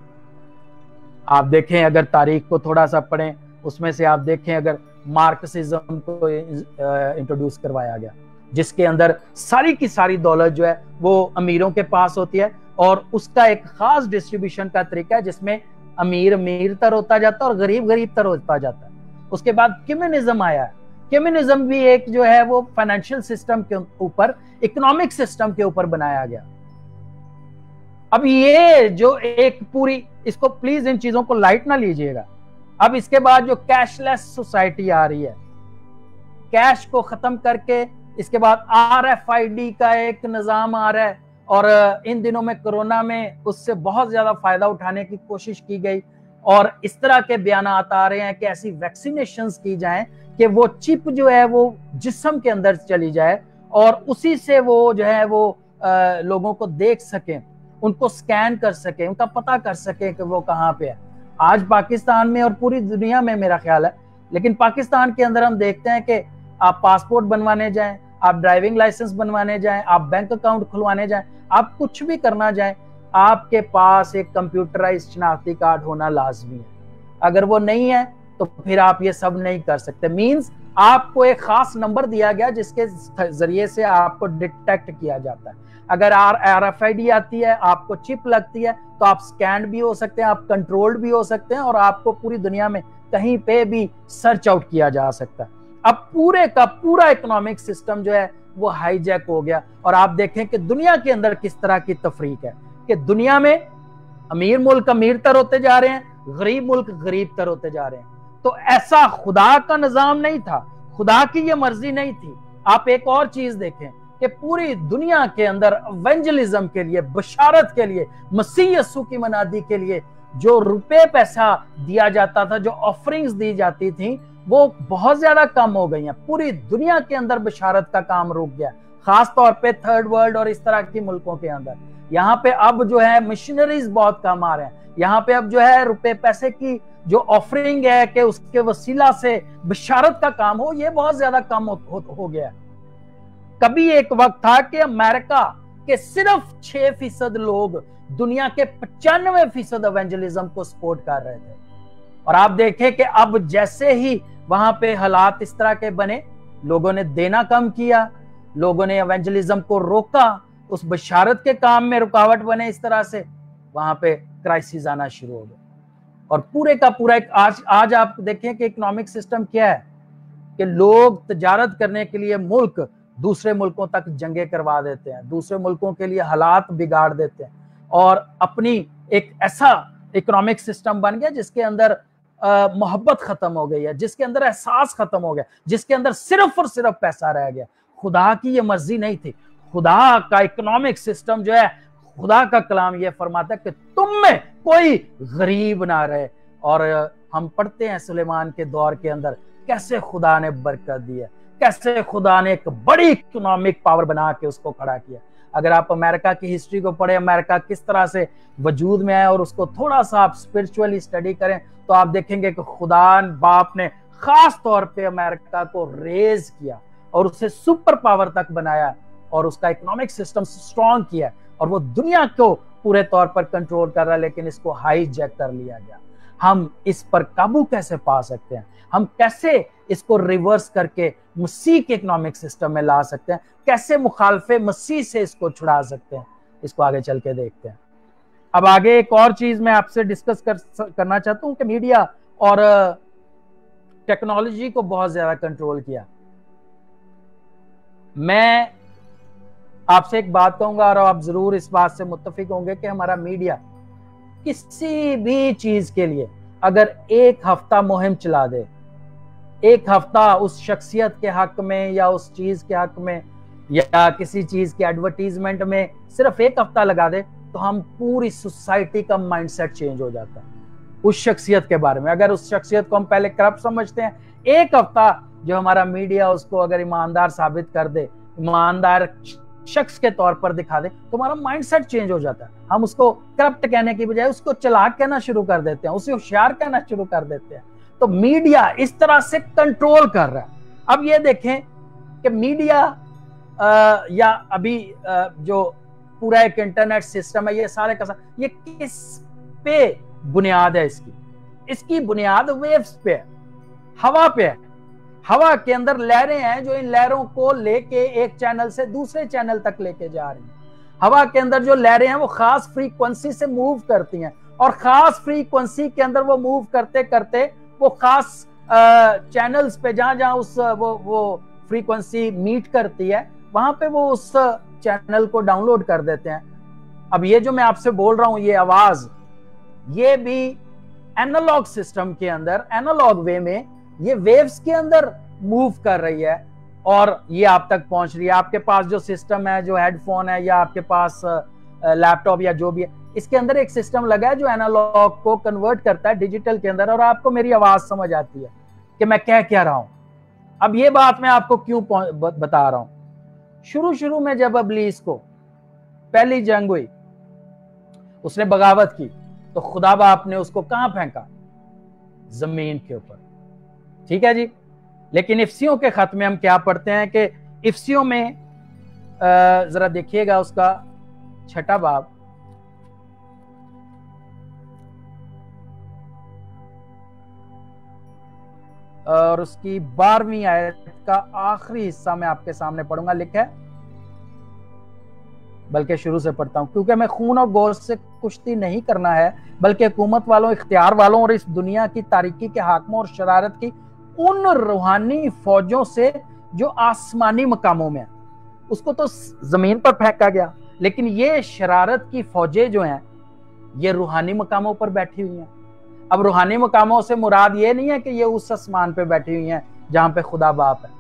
आप देखें, अगर तारीख को थोड़ा सा पढ़ें, उसमें से आप देखें अगर मार्क्सिज्म को इंट्रोड्यूस करवाया गया, जिसके अंदर सारी की सारी दौलत जो है वो अमीरों के पास होती है, और उसका एक खास डिस्ट्रीब्यूशन का तरीका है जिसमें अमीर अमीर तर होता जाता है और गरीब गरीब तर होता जाता है। उसके बाद कम्युनिज्म आया। कम्युनिज्म भी एक जो है वो फाइनेंशियल सिस्टम के ऊपर, इकोनॉमिक सिस्टम के ऊपर बनाया गया। अब ये जो एक पूरी, इसको प्लीज इन चीजों को लाइट ना लीजिएगा। अब इसके बाद जो कैशलेस सोसाइटी आ रही है, कैश को खत्म करके इसके बाद RFID का एक निजाम आ रहा है, और इन दिनों में कोरोना में उससे बहुत ज्यादा फायदा उठाने की कोशिश की गई, और इस तरह के बयान आ रहे हैं कि ऐसी वैक्सीनेशंस की जाएं कि वो चिप जो है वो जिस्म के अंदर चली जाए, और उसी से वो जो है वो लोगों को देख सकें, उनको स्कैन कर सकें, उनका पता कर सकें कि वो कहाँ पे है। आज पाकिस्तान में और पूरी दुनिया में मेरा ख्याल है, लेकिन पाकिस्तान के अंदर हम देखते हैं कि आप पासपोर्ट बनवाने जाएं, आप ड्राइविंग लाइसेंस बनवाने जाएं, आप बैंक अकाउंट खुलवाने जाएं, आप कुछ भी करना जाएं, आपके पास एक कंप्यूटराइज्ड शनाख्ती कार्ड होना लाजमी है। अगर वो नहीं है तो फिर आप ये सब नहीं कर सकते। मींस आपको एक खास नंबर दिया गया जिसके जरिए से आपको डिटेक्ट किया जाता है। अगर RFID आती है, आपको चिप लगती है, तो आप स्कैन भी हो सकते हैं, आप कंट्रोल्ड भी हो सकते हैं, और आपको पूरी दुनिया में कहीं पे भी सर्च आउट किया जा सकता है। अब पूरे का पूरा इकोनॉमिक सिस्टम जो है वो हाईजैक हो गया। और आप देखें कि दुनिया के अंदर किस तरह की तफरीक है कि दुनिया में अमीर मुल्क अमीर तर होते जा रहे हैं, गरीब मुल्क गरीब तर होते जा रहे हैं। तो ऐसा खुदा का निजाम नहीं था, खुदा की ये मर्जी नहीं थी। आप एक और चीज देखें कि पूरी दुनिया के अंदर एवेंजलिज्म के लिए, बशारत के लिए, मसीह यसू की मनादी के लिए जो रुपए पैसा दिया जाता था, जो ऑफरिंग्स दी जाती थी, वो बहुत ज्यादा कम हो गई हैं। पूरी दुनिया के अंदर बशारत का काम रुक गया, खास तौर पे थर्ड वर्ल्ड और इस तरह के मुल्कों के अंदर। यहाँ पे अब जो है मिशनरीज बहुत कम आ रहे हैं। यहाँ पे अब जो है रुपए पैसे की जो ऑफरिंग है कि उसके वसीला से बशारत का काम हो, ये बहुत ज्यादा कम हो गया है। कभी एक वक्त था कि अमेरिका के सिर्फ 6% लोग दुनिया के 95% एवेंजलिज्म को सपोर्ट कर रहे थे। और आप देखें कि अब जैसे ही वहां पे हालात इस तरह के बने, लोगों ने देना कम किया, लोगों ने एवेंजलिज्म को रोका, उस बशारत के काम में रुकावट बने, इस तरह से वहां पे क्राइसिस आना शुरू हो गए। और पूरे का पूरा एक आज आप देखें कि इकोनॉमिक सिस्टम क्या है कि लोग तजारत करने के लिए मुल्क दूसरे मुल्कों तक जंगे करवा देते हैं, दूसरे मुल्कों के लिए हालात बिगाड़ देते हैं, और अपनी एक ऐसा इकोनॉमिक सिस्टम बन गया जिसके अंदर मोहब्बत खत्म हो गई है, जिसके अंदर एहसास खत्म हो गया, जिसके अंदर सिर्फ और सिर्फ पैसा रह गया। खुदा की ये मर्जी नहीं थी। खुदा का इकोनॉमिक सिस्टम जो है, खुदा का कलाम ये फरमाता है कि तुम में कोई गरीब ना रहे। और हम पढ़ते हैं सुलेमान के दौर के अंदर कैसे खुदा ने बरकत दी है, कैसे खुदा ने एक बड़ी इकोनॉमिक पावर बना के उसको खड़ा किया। अगर आप अमेरिका की हिस्ट्री को पढ़े, अमेरिका किस तरह से वजूद में है, और उसको थोड़ा सा आप स्पिरिचुअली स्टडी करें, तो आप देखेंगे कि खुदा बाप ने खास तौर पे अमेरिका को रेज किया और उसे सुपर पावर तक बनाया और उसका इकोनॉमिक सिस्टम स्ट्रॉन्ग किया, और वो दुनिया को पूरे तौर पर कंट्रोल कर रहा है। लेकिन इसको हाईजैक कर लिया गया। हम इस पर काबू कैसे पा सकते हैं? हम कैसे इसको रिवर्स करके मसीह के इकोनॉमिक सिस्टम में ला सकते हैं? कैसे मुखालफे मसीह से इसको छुड़ा सकते हैं? इसको आगे चल के देखते हैं। अब आगे एक और चीज मैं आपसे डिस्कस करना चाहता हूं कि मीडिया और टेक्नोलॉजी को बहुत ज्यादा कंट्रोल किया। मैं आपसे एक बात कहूंगा और आप जरूर इस बात से मुत्तफिक होंगे कि हमारा मीडिया किसी भी चीज के लिए अगर एक हफ्ता मुहिम चला दे, एक हफ्ता उस शख्सियत के हक में या उस चीज के हक में या किसी चीज के एडवर्टीजमेंट में सिर्फ एक हफ्ता लगा दे, तो हम पूरी सोसाइटी का माइंडसेट चेंज हो जाता है उस शख्सियत के बारे में। अगर उस शख्सियत को हम पहले करप्ट समझते हैं, एक हफ्ता जो हमारा मीडिया उसको अगर ईमानदार साबित कर दे, ईमानदार शख्स के तौर पर दिखा दे, तो हमारा माइंडसेट चेंज हो जाता है। हम उसको करप्ट कहने की बजाय उसको चालाक कहना शुरू कर देते हैं, उसे होशियार कहना शुरू कर देते हैं। तो मीडिया इस तरह से कंट्रोल कर रहा है। अब ये देखें कि मीडिया या अभी जो पूरा एक इंटरनेट सिस्टम है, ये सारे का ये किस पे बुनियाद है? इसकी बुनियाद वेव्स पे है, हवा पे है। हवा के अंदर लहरें हैं जो इन लहरों को लेके एक चैनल से दूसरे चैनल तक लेके जा रही हैं। हवा के अंदर जो लहरें हैं वो खास फ्रीक्वेंसी से मूव करती हैं, और खास फ्रीक्वेंसी के अंदर वो मूव करते करते वो खास चैनल्स पे जहां उस वो फ्रीक्वेंसी मीट करती है, वहां पे वो उस चैनल को डाउनलोड कर देते हैं। अब ये जो मैं आपसे बोल रहा हूं, ये आवाज, ये भी एनालॉग सिस्टम के अंदर, एनालॉग वे में ये वेव्स के अंदर मूव कर रही है और ये आप तक पहुंच रही है। आपके पास जो सिस्टम है, जो हेडफोन है या आपके पास लैपटॉप या जो भी है, इसके अंदर एक सिस्टम लगा है जो एनालॉग को कन्वर्ट करता है डिजिटल के अंदर, और आपको मेरी आवाज समझ आती है कि मैं कह रहा हूं। अब ये बात मैं आपको क्यों बता रहा हूं? शुरू में जब इब्लीस को पहली जंग हुई, उसने बगावत की, तो खुदा बाप ने उसको कहां फेंका? जमीन के ऊपर। ठीक है जी। लेकिन इफ्सियों के खत में हम क्या पढ़ते हैं कि इफ्सियों में जरा देखिएगा उसका 6 बाब, और उसकी 12वीं आयत का आखिरी हिस्सा मैं आपके सामने पढ़ूंगा। लिखा है, बल्कि शुरू से पढ़ता हूं, क्योंकि मैं खून और गोश्त से कुश्ती नहीं करना है, बल्कि हुकूमत वालों, इख्तियार वालों और इस दुनिया की तारीकी के हाकिमों और शरारत की उन रूहानी फौजों से जो आसमानी मकामों में है। उसको तो जमीन पर फेंका गया, लेकिन ये शरारत की फौजें जो हैं ये रूहानी मकामों पर बैठी हुई हैं। अब रूहानी मकामों से मुराद ये नहीं है कि ये उस आसमान पे बैठी हुई हैं जहां पे खुदा बाप है।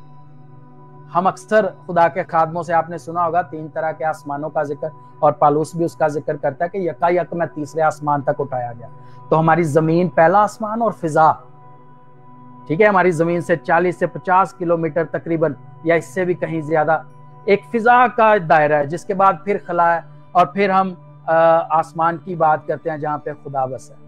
हम अक्सर खुदा के खादमों से आपने सुना होगा 3 तरह के आसमानों का जिक्र, और पालूस भी उसका जिक्र करता है कि यकायक मैं तीसरे आसमान तक उठाया गया। तो हमारी जमीन पहला आसमान और फिजा, ठीक है, हमारी जमीन से 40 से 50 किलोमीटर तकरीबन या इससे भी कहीं ज्यादा एक फिजा का दायरा है, जिसके बाद फिर खला है, और फिर हम आसमान की बात करते हैं जहां पे खुदा बस है।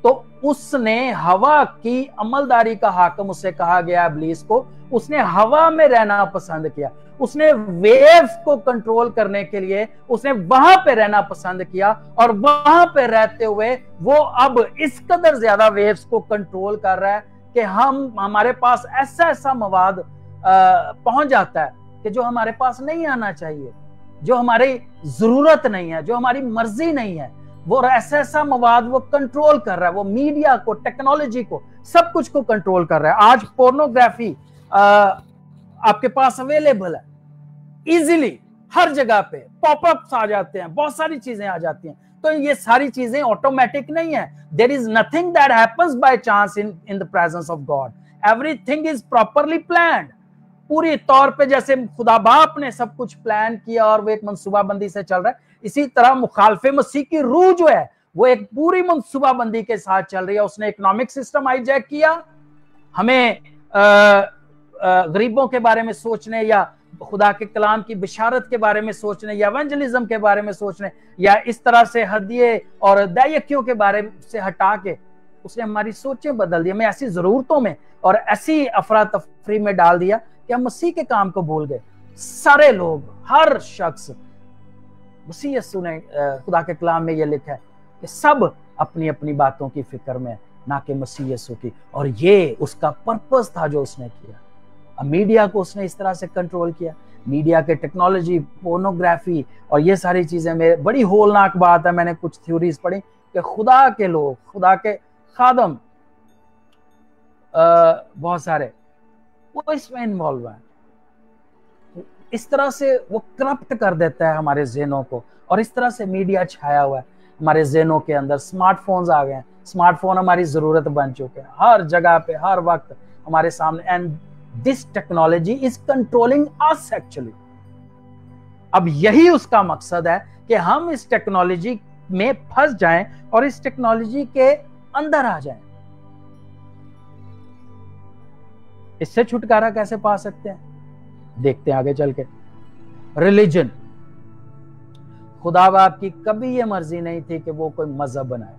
तो उसने हवा की अमलदारी का हाकिम उसे कहा गया इब्लीस को, उसने हवा में रहना पसंद किया, उसने वेव्स को कंट्रोल करने के लिए उसने वहां पे रहना पसंद किया, और वहां पे रहते हुए वो अब इस कदर ज्यादा वेव्स को कंट्रोल कर रहा है कि हमारे पास ऐसा ऐसा मवाद पहुंच जाता है कि जो हमारे पास नहीं आना चाहिए, जो हमारी जरूरत नहीं है, जो हमारी मर्जी नहीं है, वो ऐसा ऐसा मवाद वो कंट्रोल कर रहा है। वो मीडिया को, टेक्नोलॉजी को, सब कुछ को कंट्रोल कर रहा है। आज पोर्नोग्राफी आपके पास अवेलेबल है इजीली, हर जगह पे पॉपअप्स आ जाते हैं, बहुत सारी चीजें आ जाती हैं। तो ये सारी चीजें ऑटोमेटिक नहीं है। There is nothing that happens by chance in the presence of God. Everything is properly planned. पूरी तौर पे जैसे खुदा बाप ने सब कुछ प्लान किया और वो एक मनसूबाबंदी से चल रहा है, इसी तरह मुखालफे मसीह की रूह जो है वो एक पूरी मनसूबाबंदी के साथ चल रही है। उसने इकोनॉमिक सिस्टम हाईजैक किया, हमें गरीबों के बारे में सोचने या खुदा के कलाम की बिशारत के बारे में सोचने या एवेंजलिज्म के बारे में सोचने या इस तरह से हदिये और दैयकियों के बारे से हटा के उसने हमारी सोचें बदल दी। हमें ऐसी जरूरतों में और ऐसी अफरा तफरी में डाल दिया कि हम मसीह के काम को भूल गए। सारे लोग, हर शख्स, मसीह यीशु ने खुदा के कलाम में यह लिखा है कि सब अपनी अपनी बातों की फिक्र में, ना कि मसीह यीशु की। और ये उसका पर्पस था जो उसने किया। अब मीडिया को उसने इस तरह से कंट्रोल किया, मीडिया के टेक्नोलॉजी, पोर्नोग्राफी और ये सारी चीजें। मेरे बड़ी होलनाक बात है, मैंने कुछ थ्योरीज पढ़ी कि खुदा के लोग, खुदा के खादम बहुत सारे वो इसमें इन्वॉल्व है। इस तरह से वो करप्ट कर देता है हमारे ज़हनों को, और इस तरह से मीडिया छाया हुआ है हमारे ज़हनों के अंदर। स्मार्टफोन्स आ गए हैं, स्मार्टफोन हमारी जरूरत बन चुके हैं, हर जगह पे हर वक्त हमारे सामने। And this technology is controlling us actually. अब यही उसका मकसद है कि हम इस टेक्नोलॉजी में फंस जाएं और इस टेक्नोलॉजी के अंदर आ जाएं। इससे छुटकारा कैसे पा सकते हैं, देखते हैं आगे चल के। रिलीजन, खुदा बाप की कभी यह मर्जी नहीं थी कि वो कोई मजहब बनाए।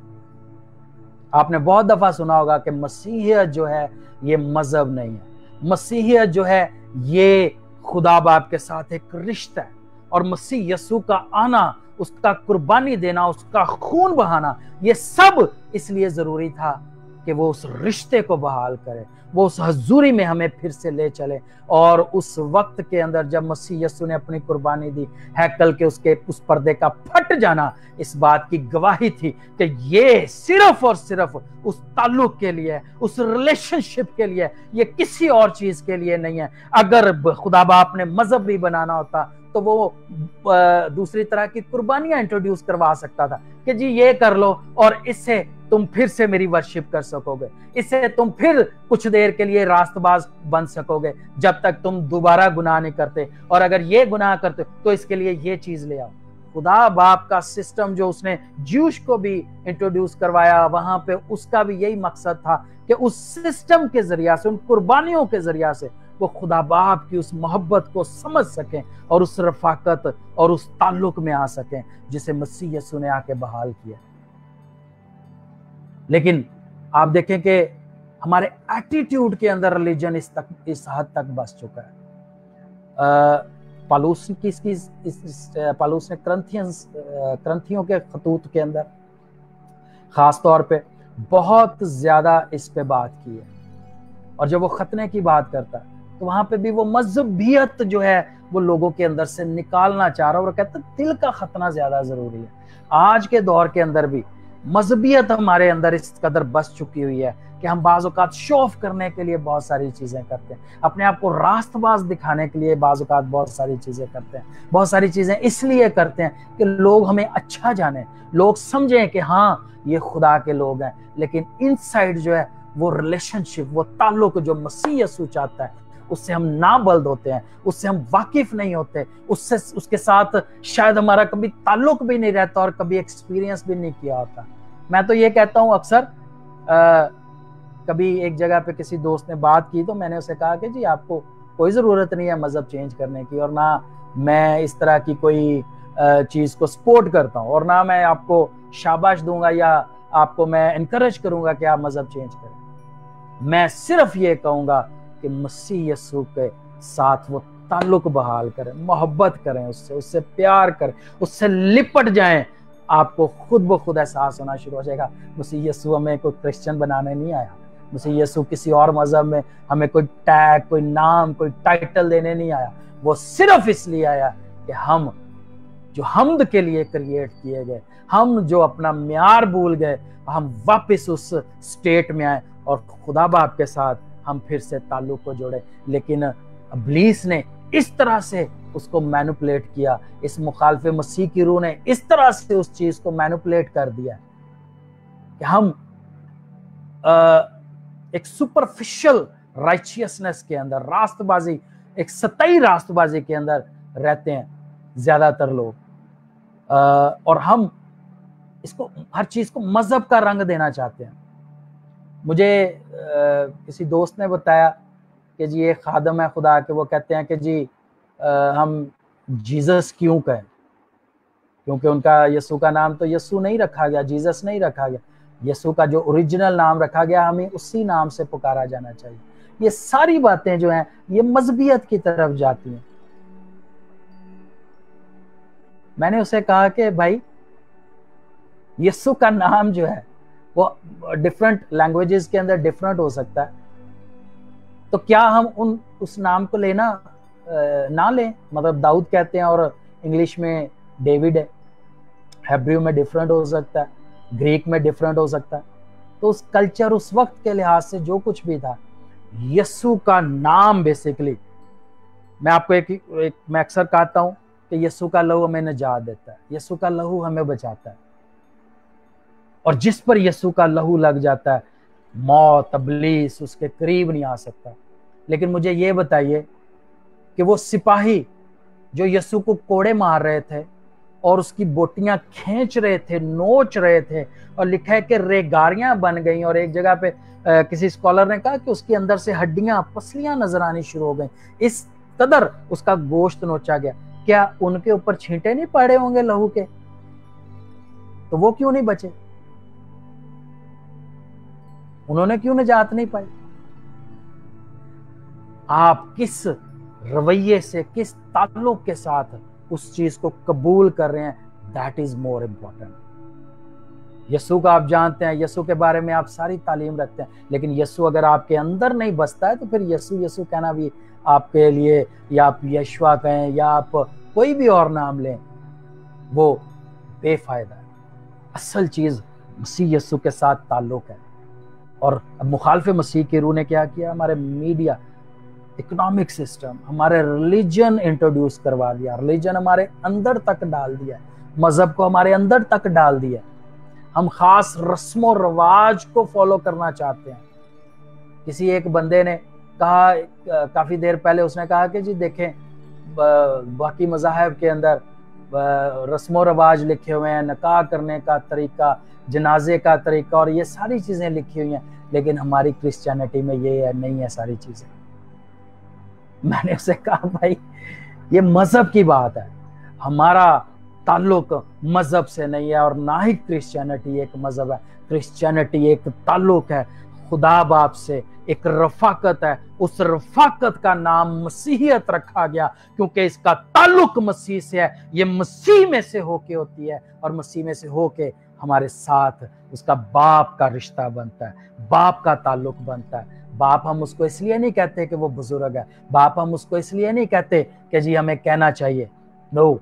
आपने बहुत दफा सुना होगा कि मसीहियत जो है ये मजहब नहीं है। मसीहियत जो है ये खुदा बाप के साथ एक रिश्ता है, और मसीह यीशु का आना, उसका कुर्बानी देना, उसका खून बहाना, ये सब इसलिए जरूरी था कि वो उस रिश्ते को बहाल करे, वो उस हजूरी में हमें फिर से ले चले। और उस वक्त के अंदर जब मसीह यीशु ने अपनी कुर्बानी दी, हैकल के उस पर्दे का फट जाना इस बात की गवाही थी कि ये सिर्फ और सिर्फ उस ताल्लुक के लिए, उस रिलेशनशिप के लिए, ये किसी और चीज के लिए नहीं है। अगर खुदा बाप ने मजहब भी बनाना होता तो वो दूसरी तरह की कुर्बानियां इंट्रोड्यूस करवा सकता था कि जी ये कर लो और इससे तुम फिर से मेरी वर्शिप कर सकोगे, इससे तुम फिर कुछ देर के लिए रास्तबाज बन सकोगे जब तक तुम दोबारा गुनाह नहीं करते, और अगर ये गुनाह करते तो इसके लिए ये चीज ले आओ। खुदा बाप का सिस्टम जो उसने ज्यूश को भी इंट्रोड्यूस करवाया, वहां पे उसका भी यही मकसद था कि उस सिस्टम के जरिया से, उन कुर्बानियों के जरिया से वो खुदा बाप की उस मोहब्बत को समझ सकें और उस रफाकत और उस ताल्लुक में आ सकें जिसे मसीह यीशु ने आके बहाल किया। लेकिन आप देखें कि हमारे एटीट्यूड के अंदर रिलीजन इस हद तक बस चुका है। पालूस ने क्रंथियों के खतूत के अंदर खास तौर पे बहुत ज्यादा इस पे बात की है, और जब वो खतने की बात करता है तो वहां पे भी वो मजहबियत जो है वो लोगों के अंदर से निकालना चाह रहा है, और कहता है दिल का खतना ज्यादा जरूरी है। आज के दौर के अंदर भी मजहबियत हमारे अंदर इस कदर बस चुकी हुई है कि हम बाज़ औक़ात शो ऑफ करने के लिए बहुत सारी चीजें करते हैं, अपने आप को रास्तबाज दिखाने के लिए बाज़ औक़ात बहुत सारी चीजें करते हैं। बहुत सारी चीजें इसलिए करते हैं कि लोग हमें अच्छा जाने, लोग समझें कि हाँ ये खुदा के लोग हैं, लेकिन इनसाइड जो है वो रिलेशनशिप, वो ताल्लुक जो मसीह यीशु चाहता है उससे हम नाबल्द होते हैं, उससे हम वाकिफ नहीं होते, उसके साथ शायद हमारा कभी ताल्लुक भी नहीं रहता और कभी एक्सपीरियंस भी नहीं किया होता। मैं तो ये कहता हूँ अक्सर, कभी एक जगह पे किसी दोस्त ने बात की तो मैंने उसे कहा कि जी आपको कोई ज़रूरत नहीं है मज़हब चेंज करने की, और ना मैं इस तरह की कोई चीज़ को सपोर्ट करता हूँ, और ना मैं आपको शाबाश दूंगा या आपको मैं इनकरेज करूंगा कि आप मजहब चेंज करें। मैं सिर्फ ये कहूंगा कि मसीह यीशु के साथ वो ताल्लुक बहाल करें, मोहब्बत करें, उससे प्यार करें, उससे लिपट जाएं। आपको खुद ब खुद एहसास होना शुरू हो जाएगा मसीह यीशु हमें कोई क्रिश्चियन बनाने नहीं आया, मसीह यीशु किसी और मजहब में हमें कोई टैग, कोई नाम, कोई टाइटल देने नहीं आया। वो सिर्फ इसलिए आया कि हम जो हमद के लिए क्रिएट किए गए, हम जो अपना म्यार भूल गए, हम वापस उस स्टेट में आए और खुदा बाप के साथ हम फिर से ताल्लुक को जोड़े। लेकिन इब्लीस ने इस तरह से उसको मैनिपुलेट किया, इस मुखालिफ मसीह की रूह ने इस तरह से उस चीज को मैनिपुलेट कर दिया कि हम एक सुपरफिशियल राइचियसनेस के अंदर, रास्तबाजी, एक सतही रास्तबाजी के अंदर रहते हैं ज्यादातर लोग। और हम इसको, हर चीज को मजहब का रंग देना चाहते हैं। मुझे किसी दोस्त ने बताया कि जी ये खादम है खुदा के, वो कहते हैं कि जी हम जीसस क्यों कहें, क्योंकि उनका यीशु का नाम तो यीशु नहीं रखा गया, जीसस नहीं रखा गया, यीशु का जो ओरिजिनल नाम रखा गया हमें उसी नाम से पुकारा जाना चाहिए। ये सारी बातें जो हैं ये मजहबियत की तरफ जाती हैं। मैंने उसे कहा कि भाई यीशु का नाम जो है वो डिफरेंट लैंग्वेजेस के अंदर डिफरेंट हो सकता है, तो क्या हम उस नाम को लेना ना लें? मतलब दाऊद कहते हैं और इंग्लिश में डेविड है, हेब्रू में डिफरेंट हो सकता है, ग्रीक में डिफरेंट हो सकता है। तो उस कल्चर, उस वक्त के लिहाज से जो कुछ भी था, यीशु का नाम बेसिकली, मैं आपको मैं अक्सर कहता हूं कि यीशु का लहू हमें निजात देता है, यीशु का लहू हमें बचाता है। और जिस पर यीशु का लहू लग जाता है, मौत, इब्लीस उसके करीब नहीं आ सकता। लेकिन मुझे ये बताइए कि वो सिपाही जो यीशु को कोड़े मार रहे थे और उसकी बोटियां खींच रहे थे, नोच रहे थे, और लिखा है कि रेगारियां बन गई, और एक जगह पे किसी स्कॉलर ने कहा कि उसके अंदर से हड्डियां, पसलियां नजर आनी शुरू हो गई, इस कदर उसका गोश्त नोचा गया। क्या उनके ऊपर छींटे नहीं पड़े होंगे लहू के? तो वो क्यों नहीं बचे? उन्होंने क्यों निजात नहीं पाई? आप किस रवैये से, किस ताल्लुक के साथ उस चीज को कबूल कर रहे हैं, दैट इज मोर इंपॉर्टेंट। यीशु का आप जानते हैं, यीशु के बारे में आप सारी तालीम रखते हैं, लेकिन यीशु अगर आपके अंदर नहीं बसता है तो फिर यीशु यीशु कहना भी आपके लिए, या आप यशवा कहें या आप कोई भी और नाम लें, वो बेफायदा है। असल चीज मसीह यीशु के साथ ताल्लुक है। और मुखालिफ मसीह की रूह ने क्या किया? हमारे मीडिया, इकोनॉमिक सिस्टम, हमारे रिलीजन इंट्रोड्यूस करवा दिया, रिलीजन हमारे अंदर तक डाल दिया, मजहब को हमारे अंदर तक डाल दिया। हम खास रस्मों रवाज को फॉलो करना चाहते हैं। किसी एक बंदे ने कहा काफी देर पहले, उसने कहा कि जी देखें बाकी मज़ाहिब के अंदर रस्मों रवाज लिखे हुए हैं, निकाह करने का तरीका, जनाजे का तरीका, और ये सारी चीजें लिखी हुई हैं, लेकिन हमारी क्रिश्चियनिटी में ये नहीं है सारी चीजें। मैंने उसे कहा भाई ये मजहब की बात है, हमारा ताल्लुक मजहब से नहीं है, और ना ही क्रिश्चियनिटी एक मजहब है। क्रिश्चियनिटी एक ताल्लुक है खुदा बाप से, एक रफाकत है। उस रफाकत का नाम मसीहियत रखा गया क्योंकि इसका ताल्लुक मसीह से है। ये मसीह में से होके होती है, और मसीह में से होके हमारे साथ उसका बाप का रिश्ता बनता है, बाप का ताल्लुक बनता है। बाप हम उसको इसलिए नहीं कहते कि वो बुजुर्ग है, बाप हम उसको इसलिए नहीं कहते कि जी हमें कहना चाहिए, नो,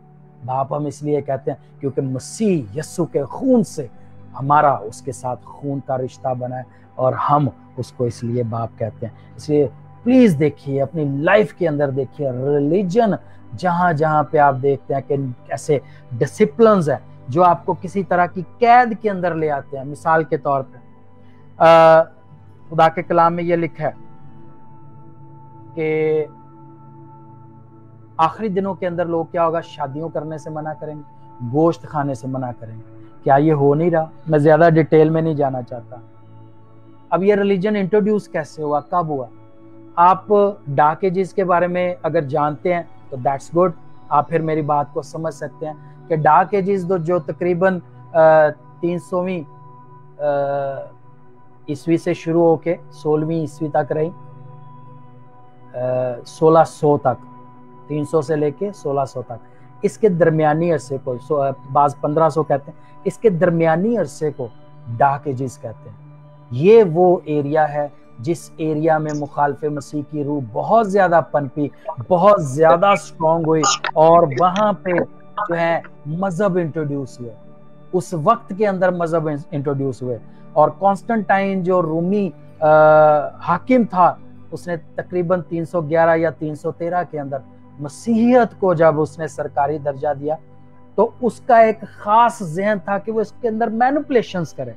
बाप हम इसलिए कहते हैं क्योंकि मसीह यीशु के खून से हमारा उसके साथ खून का रिश्ता बना है, और हम उसको इसलिए बाप कहते हैं। इसलिए प्लीज देखिए, अपनी लाइफ के अंदर देखिए, रिलीजन जहां जहां पे आप देखते हैं कि ऐसे डिसिप्लिन्स हैं जो आपको किसी तरह की कैद के अंदर ले आते हैं। मिसाल के तौर पे खुदा के कलाम में ये लिखा है कि आखिरी दिनों के अंदर लोग क्या होगा, शादियों करने से मना करेंगे, गोश्त खाने से मना करेंगे। क्या ये हो नहीं रहा? मैं ज्यादा डिटेल में नहीं जाना चाहता। अब ये रिलीजन इंट्रोड्यूस कैसे हुआ, कब हुआ? आप डार्क एजेस के बारे में अगर जानते हैं तो दैट्स गुड, आप फिर मेरी बात को समझ सकते हैं कि डार्क एजेस जो तकरीबन 300वीं ईस्वी से शुरू होके 16वीं ईस्वी तक रही, 1600 तक, 300 से लेके 1600 तक। इसके दरमियानी अरसे को बाज 1500 कहते हैं, इसके दरमियानी अरसे को डार्क एजेस कहते हैं। ये वो एरिया है जिस एरिया में मुखालफे मसीह की रूह बहुत ज्यादा पनपी, बहुत ज्यादा स्ट्रॉन्ग हुई, और वहां पे जो है मजहब इंट्रोड्यूस हुए। उस वक्त के अंदर मजहब इंट्रोड्यूस हुए, और कॉन्स्टेंटाइन जो रूमी हाकिम था, उसने तकरीबन 311 या 313 के अंदर मसीहियत को जब उसने सरकारी दर्जा दिया, तो उसका एक खास जहन था कि वो इसके अंदर मैनिपुलेशंस करे।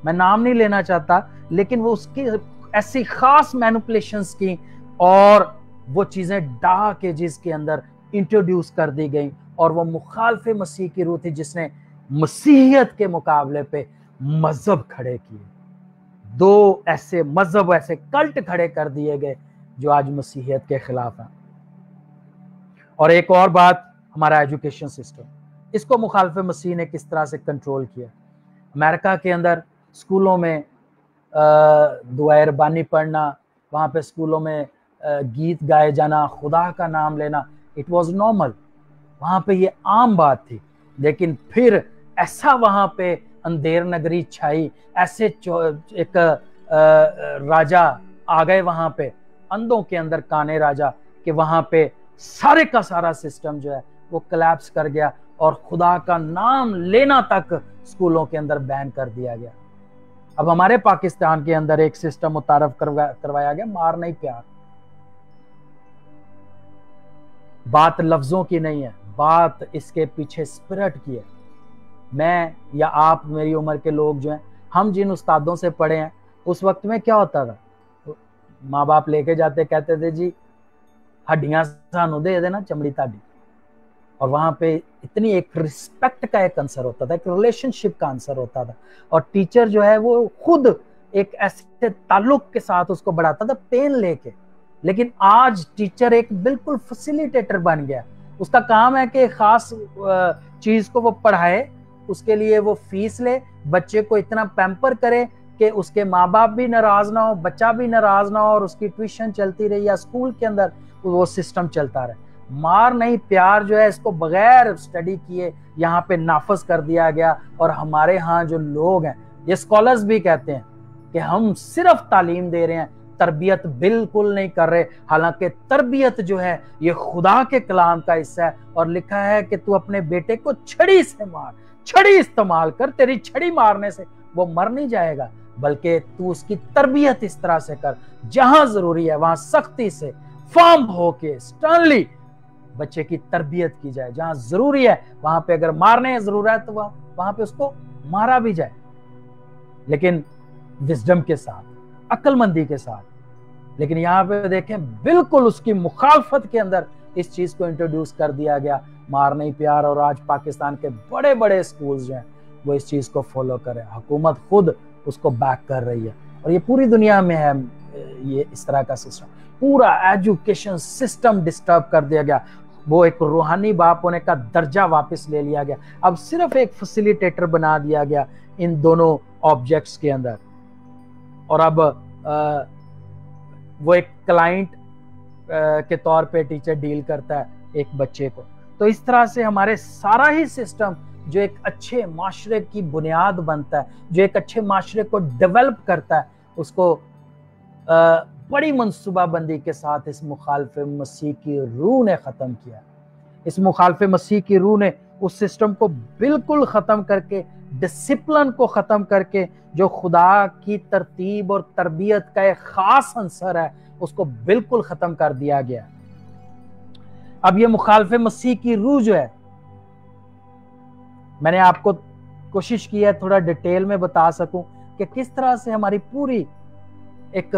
मैं नाम नहीं लेना चाहता, लेकिन वो उसकी ऐसी खास मैनिपुलेशंस की, और वो चीजें डार्क एजेस के अंदर इंट्रोड्यूस कर दी गई, और वो मुखालफे मसीह की रूह थी जिसने मसीहियत के मुकाबले पे मजहब खड़े किए। दो ऐसे मजहब, ऐसे कल्ट खड़े कर दिए गए जो आज मसीहियत के खिलाफ हैं। और एक और बात, हमारा एजुकेशन सिस्टम, इसको मुखालफे मसीह ने किस तरह से कंट्रोल किया। अमेरिका के अंदर स्कूलों में दुआए रब्बानी पढ़ना, वहाँ पे स्कूलों में गीत गाए जाना, खुदा का नाम लेना, इट वाज नॉर्मल, वहाँ पे ये आम बात थी। लेकिन फिर ऐसा वहाँ पे अंधेर नगरी छाई, ऐसे एक राजा आ गए वहाँ पे, अंधों के अंदर काने राजा, कि वहाँ पे सारे का सारा सिस्टम जो है वो कोलैप्स कर गया, और खुदा का नाम लेना तक स्कूलों के अंदर बैन कर दिया गया। अब हमारे पाकिस्तान के अंदर एक सिस्टम मुतारफ करवाया गया, मार नहीं प्यार। बात लफ्जों की नहीं है, बात इसके पीछे स्पिरिट की है। मैं या आप, मेरी उम्र के लोग जो हैं, हम जिन उस्तादों से पढ़े हैं, उस वक्त में क्या होता था, माँ बाप लेके जाते, कहते थे जी हड्डियां सानू दे देना, चमड़ी ताड़ी। और वहां पे इतनी एक रिस्पेक्ट का एक आंसर होता था, एक रिलेशनशिप का आंसर होता था, और टीचर जो है वो खुद एक ऐसे ताल्लुक के साथ उसको बढ़ाता था, पेन लेके। लेकिन आज टीचर एक बिल्कुल फैसिलिटेटर बन गया, उसका काम है कि खास चीज को वो पढ़ाए, उसके लिए वो फीस ले, बच्चे को इतना पैम्पर करे कि उसके माँ बाप भी नाराज ना हो, बच्चा भी नाराज ना हो, और उसकी ट्यूशन चलती रही या स्कूल के अंदर वो सिस्टम चलता रहे। मार नहीं प्यार जो है, इसको बगैर स्टडी किए यहाँ पे नाफज कर दिया गया। और हमारे यहाँ जो लोग हैं, ये स्कॉलर्स भी कहते हैं कि हम सिर्फ तालीम दे रहे हैं, तरबियत बिल्कुल नहीं कर रहे। हालांकि तरबियत जो है ये खुदा के कलाम का हिस्सा है, और लिखा है कि तू अपने बेटे को छड़ी से मार, छड़ी इस्तेमाल कर, तेरी छड़ी मारने से वो मर नहीं जाएगा, बल्कि तू उसकी तरबियत इस तरह से कर, जहां जरूरी है वहां सख्ती से, फर्म होके, स्टर्नली बच्चे की तरबियत की जाए। जहां जरूरी है वहां पे अगर मारने की जरूरत है तो वहां पे उसको मारा भी जाए, लेकिन विजडम के साथ, अक्लमंदी के साथ। लेकिन यहाँ पे देखें, बिल्कुल उसकी मुखालफत के अंदर इस चीज को इंट्रोड्यूस कर दिया गया, मार नहीं प्यार। और आज पाकिस्तान के बड़े बड़े स्कूल्स जो हैं वो इस चीज को फॉलो करें, हुकूमत खुद उसको बैक कर रही है, और ये पूरी दुनिया में है ये इस तरह का सिस्टम। पूरा एजुकेशन सिस्टम डिस्टर्ब कर दिया गया, वो एक रूहानी बाप होने का दर्जा वापस ले लिया गया, अब सिर्फ एक फैसिलिटेटर बना दिया गया इन दोनों ऑब्जेक्ट्स के अंदर। और अब वो एक क्लाइंट के तौर पे टीचर डील करता है एक बच्चे को। तो इस तरह से हमारे सारा ही सिस्टम जो एक अच्छे माशरे की बुनियाद बनता है, जो एक अच्छे माशरे को डेवलप करता है, उसको बड़ी मनसूबाबंदी के साथ इस मुखालफे मसीह की रूह ने ख़त्म किया। इस मुखालफे मसीह की रूह ने उस सिस्टम को बिल्कुल ख़त्म करके, डिसिप्लिन को ख़त्म करके, जो खुदा की तरतीब और तरबियत का एक ख़ास अंसर है, उसको बिल्कुल ख़त्म कर दिया गया। अब ये मुखालफे मसीह की रूह जो है, मैंने आपको कोशिश की है थोड़ा डिटेल में बता सकूं कि किस तरह से हमारी पूरी एक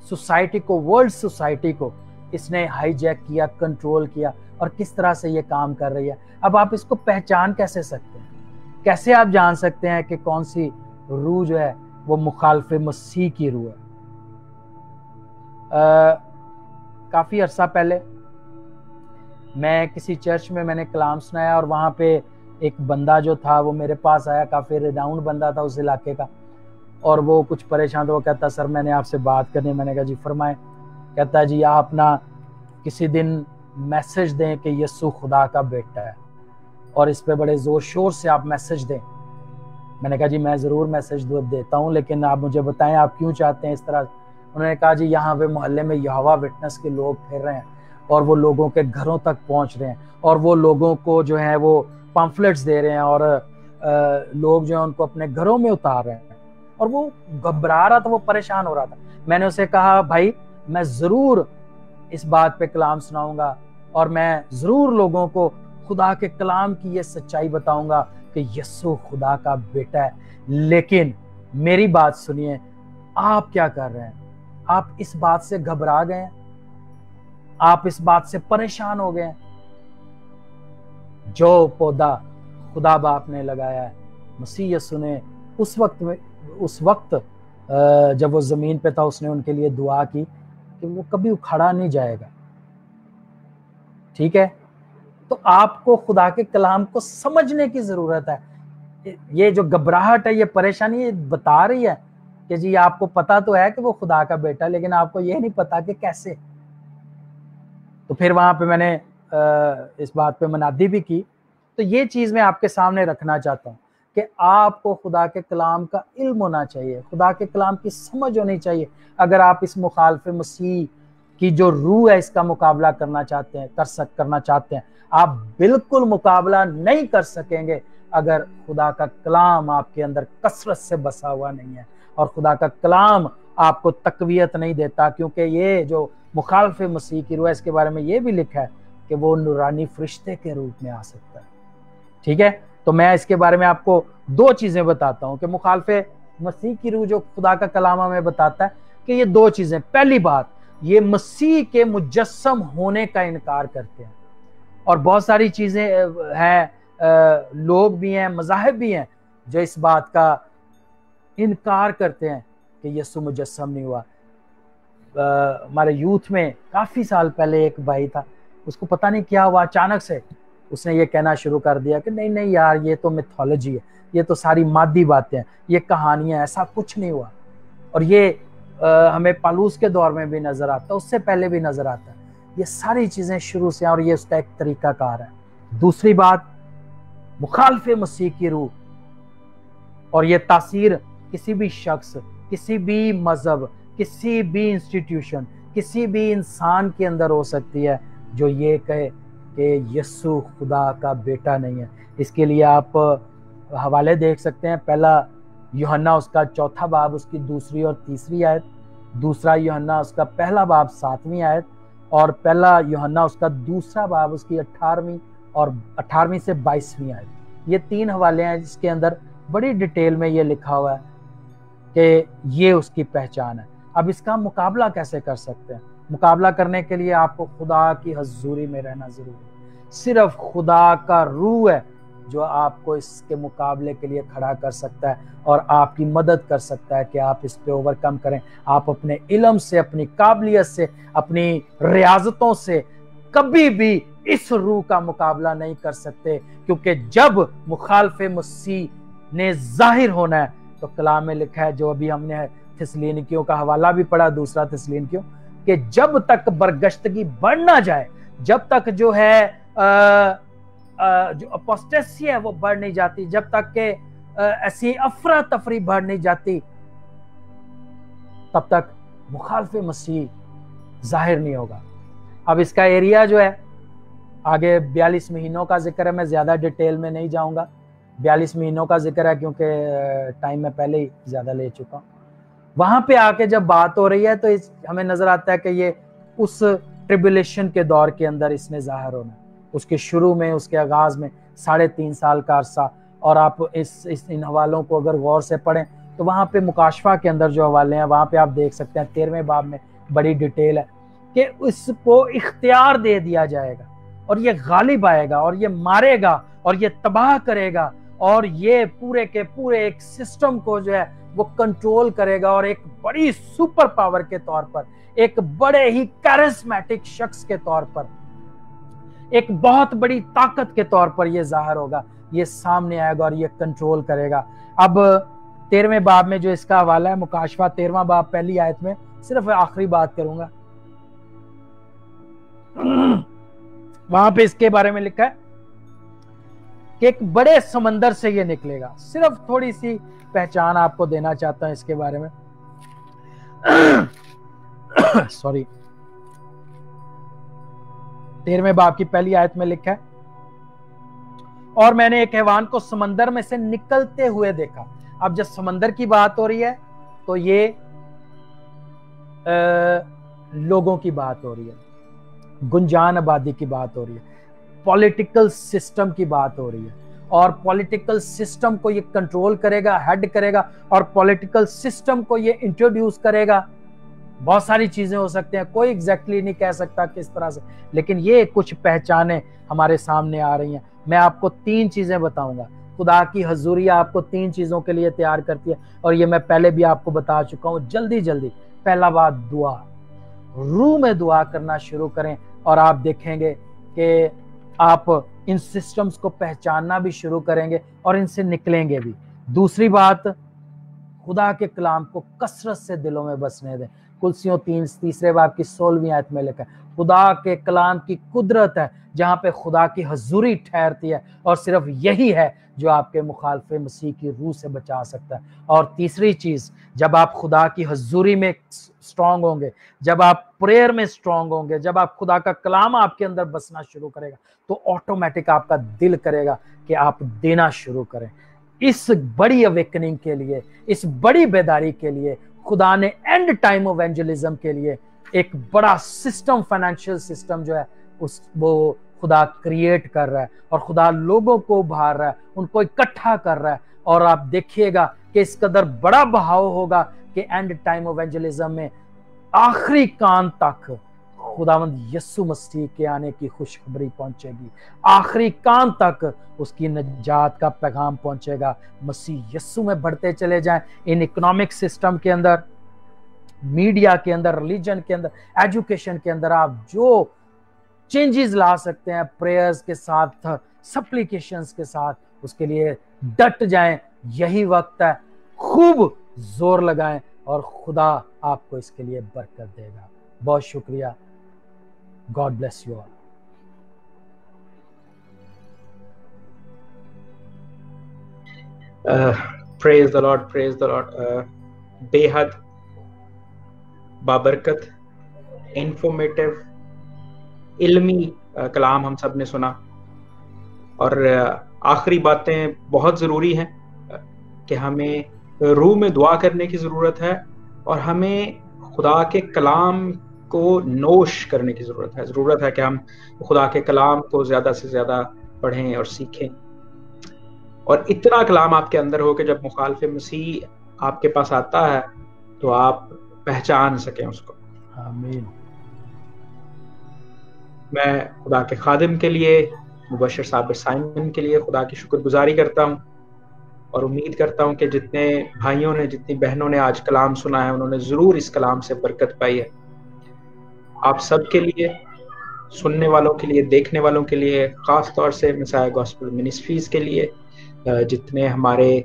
सोसाइटी को, वर्ल्ड सोसाइटी को इसने हाईजैक किया, कंट्रोल किया, और किस तरह से ये काम कर रही है। अब आप इसको पहचान कैसे सकते हैं, कैसे आप जान सकते हैं कि कौन सी रूह जो है वो मुखालफे मसीह की रूह है। काफ़ी अरसा पहले मैं किसी चर्च में मैंने कलाम सुनाया, और वहाँ पे एक बंदा जो था वो मेरे पास आया, काफ़ी रिनाउंड बंदा था उस इलाके का, और वो कुछ परेशान था। वो कहता सर मैंने आपसे बात करनी। मैंने कहा जी फरमाएं। कहता जी आप ना किसी दिन मैसेज दें कि यीशु खुदा का बेटा है, और इस पे बड़े जोर शोर से आप मैसेज दें। मैंने कहा जी मैं ज़रूर मैसेज देता हूँ, लेकिन आप मुझे बताएं आप क्यों चाहते हैं इस तरह। उन्होंने कहा जी यहाँ पे मोहल्ले में यहोवा विटनेस के लोग फिर रहे हैं, और वो लोगों के घरों तक पहुँच रहे हैं, और वो लोगों को जो है वो पम्फलेट्स दे रहे हैं, और लोग जो है उनको अपने घरों में उतार रहे हैं। और वो घबरा रहा था, वो परेशान हो रहा था। मैंने उसे कहा भाई मैं ज़रूर इस बात पे कलाम सुनाऊंगा, और मैं ज़रूर लोगों को खुदा के कलाम की ये सच्चाई बताऊंगा कि यीशु खुदा का बेटा है। लेकिन मेरी बात सुनिए, आप क्या कर रहे हैं? आप इस बात से घबरा गए हैं, आप इस बात से परेशान हो गए हैं। जो पौधा खुदा बाप ने लगाया है, मसीह यीशु ने उस वक्त जब वो जमीन पे था, उसने उनके लिए दुआ की कि वो कभी उखाड़ा नहीं जाएगा। ठीक है, तो आपको खुदा के कलाम को समझने की जरूरत है। ये जो घबराहट है, ये परेशानी, ये बता रही है कि जी आपको पता तो है कि वो खुदा का बेटा, लेकिन आपको ये नहीं पता कि कैसे। तो फिर वहां पे मैंने इस बात पे मनादी भी की। तो ये चीज मैं आपके सामने रखना चाहता हूँ कि आपको खुदा के कलाम का इल्म होना चाहिए, खुदा के कलाम की समझ होनी चाहिए। अगर आप इस मुखालफे मसीह की जो रूह है इसका मुकाबला करना चाहते हैं, आप बिल्कुल मुकाबला नहीं कर सकेंगे अगर खुदा का कलाम आपके अंदर कसरत से बसा हुआ नहीं है। और खुदा का कलाम आपको तकवीयत नहीं देता, क्योंकि ये जो मुखालफे मसीह की रूह है, इसके बारे में ये भी लिखा है कि वो नूरानी फरिश्ते के रूप में आ सकता है। ठीक है, तो मैं इसके बारे में आपको दो चीजें बताता हूं कि मुखालफे मसीह की रूह जो खुदा का कलाम हमें बताता है कि ये दो चीजें। पहली बात, ये मसीह के मुजस्सम होने का इनकार करते हैं। और बहुत सारी चीजें हैं, लोग भी हैं, मज़ाहिब भी हैं जो इस बात का इनकार करते हैं कि यीशु मुजस्सम नहीं हुआ। हमारे यूथ में काफी साल पहले एक भाई था, उसको पता नहीं क्या हुआ, अचानक से उसने ये कहना शुरू कर दिया कि नहीं नहीं यार, ये तो मिथोलॉजी है, ये तो सारी मादी बातें हैं, ये कहानियां, ऐसा कुछ नहीं हुआ। और ये हमें पालूस के दौर में भी नजर आता है, उससे पहले भी नजर आता है। ये सारी चीजें शुरू से, और ये उसका एक तरीकाकार है। दूसरी बात, मुखालफे मसीह की रूह, और ये तासीर किसी भी शख्स, किसी भी मजहब, किसी भी इंस्टीट्यूशन, किसी भी इंसान के अंदर हो सकती है जो ये कहे कि यीशु खुदा का बेटा नहीं है। इसके लिए आप हवाले देख सकते हैं। पहला यूहन्ना उसका 4 बाब उसकी 2 और 3 आयत, दूसरा यूहन्ना उसका 1 बाब 7वीं आयत, और पहला यूहन्ना उसका 2 बाब उसकी 18वीं से 22वीं आयत। ये 3 हवाले हैं जिसके अंदर बड़ी डिटेल में ये लिखा हुआ है कि ये उसकी पहचान है। अब इसका मुकाबला कैसे कर सकते हैं? मुकाबला करने के लिए आपको खुदा की हजूरी में रहना जरूरी है। सिर्फ खुदा का रूह है जो आपको इसके मुकाबले के लिए खड़ा कर सकता है और आपकी मदद कर सकता है कि आप इस पे ओवरकम करें। आप अपने इल्म से, अपनी काबिलियत से, अपनी रियाजतों से कभी भी इस रूह का मुकाबला नहीं कर सकते, क्योंकि जब मुखालफे मसीह ने जाहिर होना है तो कलाम में लिखा है, जो अभी हमने थिस्सलुनीकियों का हवाला भी पढ़ा, 2 थिस्सलुनीकियों, कि जब तक बरगश्तगी बढ़ ना जाए, जब तक जो है जो अपोस्टेसी है वो बढ़ नहीं जाती, जब तक के ऐसी अफरा तफरी बढ़ नहीं जाती, तब तक मुखालफे मसीह जाहिर नहीं होगा। अब इसका एरिया जो है, आगे 42 महीनों का जिक्र है, मैं ज्यादा डिटेल में नहीं जाऊंगा। 42 महीनों का जिक्र है क्योंकि टाइम में पहले ही ज्यादा ले चुका हूं। वहां पे आके जब बात हो रही है तो हमें नजर आता है कि ये उस ट्रिब्यूलेशन के दौर के अंदर इसने जाहिर होना है। उसके शुरू में, उसके आगाज में 3.5 साल का अरसा। और आप इन हवालों को अगर गौर से पढ़ें तो वहां पे मुकाशफा के अंदर जो हवाले हैं वहां पे आप देख सकते हैं 13वें बाब में बड़ी डिटेल है कि इसको इख्तियार दे दिया जाएगा और ये गालिब आएगा और ये मारेगा और ये तबाह करेगा और ये पूरे के पूरे एक सिस्टम को जो है वो कंट्रोल करेगा और एक बड़ी सुपर पावर के तौर पर, एक बड़े ही कैरिस्मेटिक शख्स के तौर पर एक बहुत बड़ी ताकत के तौर पर ये जाहिर होगा, ये सामने आएगा और ये कंट्रोल करेगा। अब 13वें बाब में जो इसका हवाला है, मुकाशफा 13वां बाब पहली आयत में, सिर्फ आखिरी बात करूंगा। वहां पे इसके बारे में लिखा है कि एक बड़े समंदर से ये निकलेगा। सिर्फ थोड़ी सी पहचान आपको देना चाहता हूं इसके बारे में। सॉरी, 13वें बाब की पहली आयत में लिखा है, और मैंने एक हैवान को समंदर में से निकलते हुए देखा। अब जब समंदर की बात हो रही है तो ये लोगों की बात हो रही है, गुंजान आबादी की बात हो रही है, पॉलिटिकल सिस्टम की बात हो रही है, और पॉलिटिकल सिस्टम को ये कंट्रोल करेगा, हेड करेगा, और पॉलिटिकल सिस्टम को ये इंट्रोड्यूस करेगा। बहुत सारी चीजें हो सकते हैं, कोई एग्जैक्टली नहीं कह सकता किस तरह से, लेकिन ये कुछ पहचानें हमारे सामने आ रही हैं। मैं आपको 3 चीजें बताऊंगा। खुदा की हजूरी आपको 3 चीजों के लिए तैयार करती है, और ये मैं पहले भी आपको बता चुका हूं। जल्दी जल्दी, पहला बात दुआ, रूह में दुआ करना शुरू करें और आप देखेंगे कि आप इन सिस्टम्स को पहचानना भी शुरू करेंगे और इनसे निकलेंगे भी। दूसरी बात, खुदा के कलाम को कसरत से दिलों में बसने दें। कुलसियों 3 बाब की 16वीं आयत में लिखा है, खुदा के कलाम की कुदरत है जहां पे खुदा की हजूरी ठहरती है, और सिर्फ यही है जो आपके मुखालफे मसीह की रूह से बचा सकता है। और तीसरी चीज, जब आप खुदा की हजूरी में स्ट्रांग होंगे, जब आप प्रेयर में स्ट्रांग होंगे, जब आप खुदा का कलाम आपके अंदर बसना शुरू करेगा, तो ऑटोमेटिक आपका दिल करेगा कि आप देना शुरू करें। इस बड़ी अवेकनिंग के लिए, इस बड़ी बेदारी के लिए खुदा ने एंड टाइम इवेंजलिज्म के लिए एक बड़ा सिस्टम, फाइनेंशियल सिस्टम जो है वो खुदा क्रिएट कर रहा है, और खुदा लोगों को उभार रहा है, उनको इकट्ठा कर रहा है। और आप देखिएगा कि इस कदर बड़ा बहाव होगा कि एंड टाइम इवेंजलिज्म में आखिरी कान तक खुदावंद यीशु मसीह के आने की खुशखबरी पहुंचेगी, आखिरी कान तक उसकी निजात का पैगाम पहुंचेगा। मसीह यीशु में बढ़ते चले जाएं। इन इकोनॉमिक सिस्टम के अंदर, मीडिया के अंदर, रिलीजन के अंदर, एजुकेशन के अंदर आप जो चेंजेस ला सकते हैं प्रेयर्स के साथ, सप्लीकेशंस के साथ, उसके लिए डट जाएं। यही वक्त है, खूब जोर लगाएं और खुदा आपको इसके लिए बरकत देगा। बहुत शुक्रिया। God bless you all. Praise the Lord, praise the Lord. बेहद बाबरकत, इंफॉर्मेटिव, इल्मी कलाम हम सब ने सुना, और आखिरी बातें बहुत ज़रूरी हैं कि हमें रूह में दुआ करने की ज़रूरत है, और हमें खुदा के कलाम को नोश करने की ज़रूरत है कि हम खुदा के कलाम को ज़्यादा से ज़्यादा पढ़ें और सीखें, और इतना कलाम आपके अंदर हो कि जब मुखालिफ मसीह आपके पास आता है तो आप पहचान सकें उसको। आमीन। मैं खुदा के खादिम के लिए, मुबशर साबिर साइमन के लिए खुदा की शुक्रगुजारी करता हूँ, और उम्मीद करता हूँ कि जितने भाइयों ने, जितनी बहनों ने आज कलाम सुना है, उन्होंने ज़रूर इस कलाम से बरकत पाई है। आप सब के लिए, सुनने वालों के लिए, देखने वालों के लिए, ख़ास तौर से मिसाया गॉस्पेल मिनिस्ट्रीज़ के लिए, जितने हमारे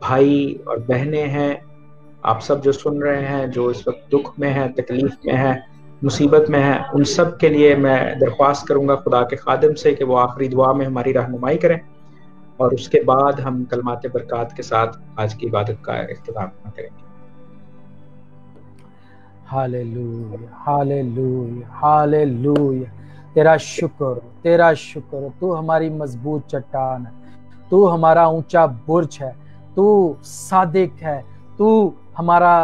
भाई और बहनें हैं, आप सब जो सुन रहे हैं, जो इस वक्त दुख में हैं, तकलीफ में हैं, मुसीबत में हैं, उन सब के लिए मैं दरख्वास्त करूंगा खुदा के खादिम से कि वो आखिरी दुआ में हमारी रहनुमाई करें, और उसके बाद हम कलमात बरकत के साथ आज की इबादत का इख्तिताम करेंगे। Hallelujah, hallelujah, hallelujah. तेरा शुक्र, तू हमारी मजबूत चट्टान है, तू हमारा ऊंचा बुर्ज है, तू सादिक है, तू हमारा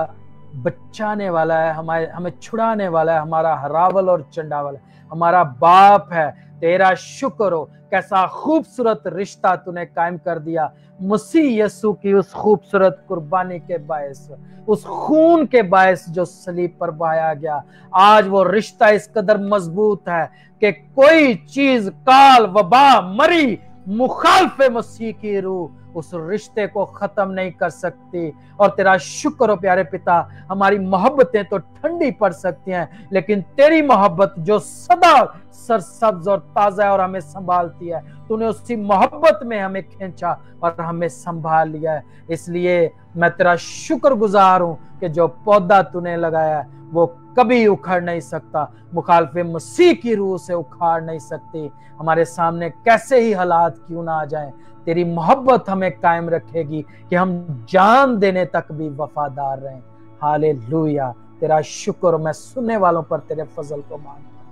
बचाने वाला है, हमें छुड़ाने वाला है, हमारा हरावल और चंडावल है, हमारा बाप है। तेरा शुक्र हो, कैसा खूबसूरत रिश्ता तूने कायम कर दिया मसीह यीशु की उस खूबसूरत कुर्बानी के बायस, उस खून के बायस जो सलीब पर बहाया गया। आज वो रिश्ता इस कदर मजबूत है कि कोई चीज, काल, वबा, मरी, मुखालफे मसीह की रूह उस रिश्ते को खत्म नहीं कर सकती। और तेरा शुक्र हो प्यारे पिता, हमारी मोहब्बतें तो ठंडी पड़ सकती हैं, लेकिन तेरी मोहब्बत जो सदा सरसब्ज और ताजा है और हमें संभालती है, तूने उसी मोहब्बत में हमें खींचा और हमें संभाल लिया है। इसलिए मैं तेरा शुक्रगुजार हूं कि जो पौधा तूने लगाया है वो कभी उखड़ नहीं सकता, मुखालफे मसीह की रूह से उखाड़ नहीं सकती। हमारे सामने कैसे ही हालात क्यों ना आ जाएं, तेरी मोहब्बत हमें कायम रखेगी कि हम जान देने तक भी वफादार रहें। हालेलुया, तेरा शुक्र। मैं सुनने वालों पर तेरे फजल को मांगता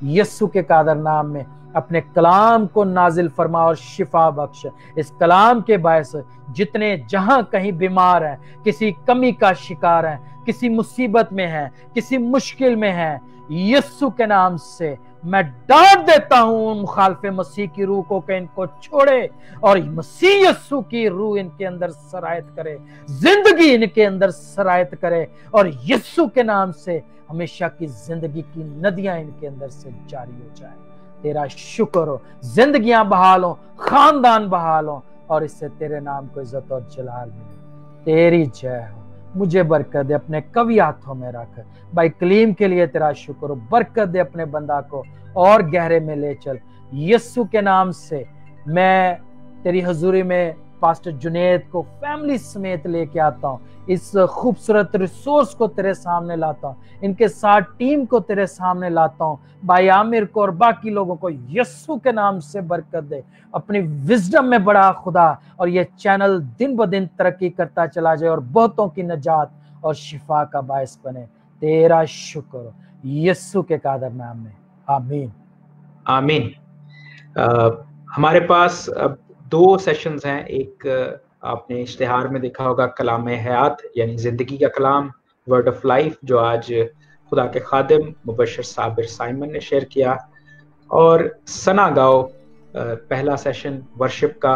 हूं यीशु के कादर नाम में। अपने कलाम को नाजिल फरमा और शिफा बख्श। इस कलाम के बायस जितने जहां कहीं बीमार हैं, किसी कमी का शिकार हैं, किसी मुसीबत में हैं, किसी मुश्किल में हैं, यीशु के नाम से मैं डांट देता हूं मुखालफे मसीह की रूह को कि इनको छोड़े और मसीह यीशु की रूह इनके अंदर सरायत करे, जिंदगी इनके अंदर सरायत करे और यीशु के नाम से हमेशा की जिंदगी की नदियां इनके अंदर से जारी हो जाए। तेरा शुक्र हो, जिंदगियां बहाल हो, खानदान बहाल हो और इससे तेरे नाम को इज्जत और जलाल मिले। तेरी जय हो। मुझे बरकत दे, अपने कवि हाथों में रख। भाई कलीम के लिए तेरा शुक्र हो, बरकत दे, अपने बंदा को और गहरे में ले चल। यीशु के नाम से मैं तेरी हजूरी में पास्टर जुनेद को फैमिली समेत लेके आता हूँ। इस खूबसूरत रिसोर्स को तेरे सामने लाता हूँ, इनके साथ टीम को तेरे सामने लाता हूँ। भाई आमिर को और बाकी लोगों को यीशु के नाम से बरकत दे, अपनी विजडम में बड़ा खुदा, और ये चैनल दिन ब दिन तरक्की करता चला जाए और बहुतों की नजात और शिफा का बायस बने। तेरा शुक्र यीशु के कादर नाम में, आमीन आमीन। हमारे पास अब 2 सेशंस हैं। एक आपने इश्तिहार में देखा होगा कलाम हयात यानी जिंदगी का कलाम, वर्ड ऑफ लाइफ, जो आज खुदा के खादिम मुबशर साबिर साइमन ने शेयर किया, और सना गाओ पहला सेशन वर्शिप का,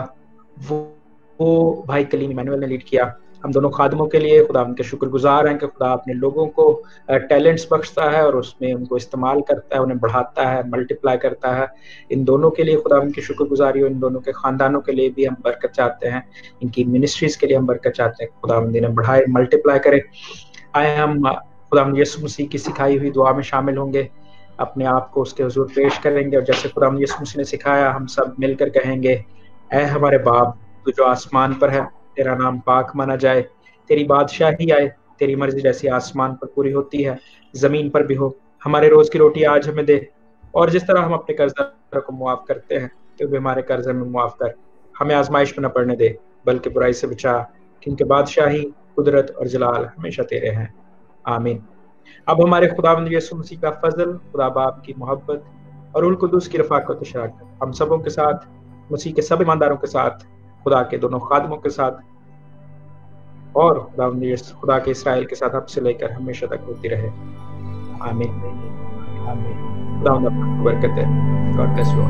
वो भाई कलीम इमानुएल ने लीड किया। हम दोनों खादमों के लिए खुदा उनके शुक्रगुजार हैं कि खुदा अपने लोगों को टैलेंट्स बख्शता है और उसमें उनको इस्तेमाल करता है, उन्हें बढ़ाता है, मल्टीप्लाई करता है। इन दोनों के लिए खुदा उनकी शुक्रगुजारी हो। इन दोनों के खानदानों के लिए भी हम बरकत चाहते हैं, इनकी मिनिस्ट्रीज के लिए हम बरकत चाहते हैं। खुदा इन्हें बढ़ाए, मल्टीप्लाई करे। आए हम खुदा यीशु मसीह की सिखाई हुई दुआ में शामिल होंगे, अपने आप को उसके हुजूर पेश करेंगे और जैसे खुदा यीशु मसीह ने सिखाया हम सब मिलकर कहेंगे, ऐ हमारे बाप तू जो आसमान पर है, तेरा नाम पाक माना जाए, तेरी बादशाही आए, तेरी मर्जी जैसी आसमान पर पूरी होती है जमीन पर भी हो। हमारे रोज की रोटी आज हमें दे, और जिस तरह हम अपने कर्जदारों को मुआफ करते हैं तो भी हमारे कर्ज हमें मुआफ कर। हमें आजमाइश में न पड़ने दे बल्कि बुराई से बचा, क्योंकि बादशाही, कुदरत और जलाल हमेशा तेरे हैं। आमीन। अब हमारे खुदावंद यीशु मसीह का फजल, खुदा बाप की मोहब्बत और रूह कुदूस की रफ़ाक़त और शराकत हम सबों के साथ, मसीह के सब ईमानदारों के साथ, खुदा के दोनों खादमों के साथ और खुदा के इस्राएल के साथ अब से लेकर हमेशा तक होती रहे। आमीन। आमीन। खुदा बरकत है। God bless you.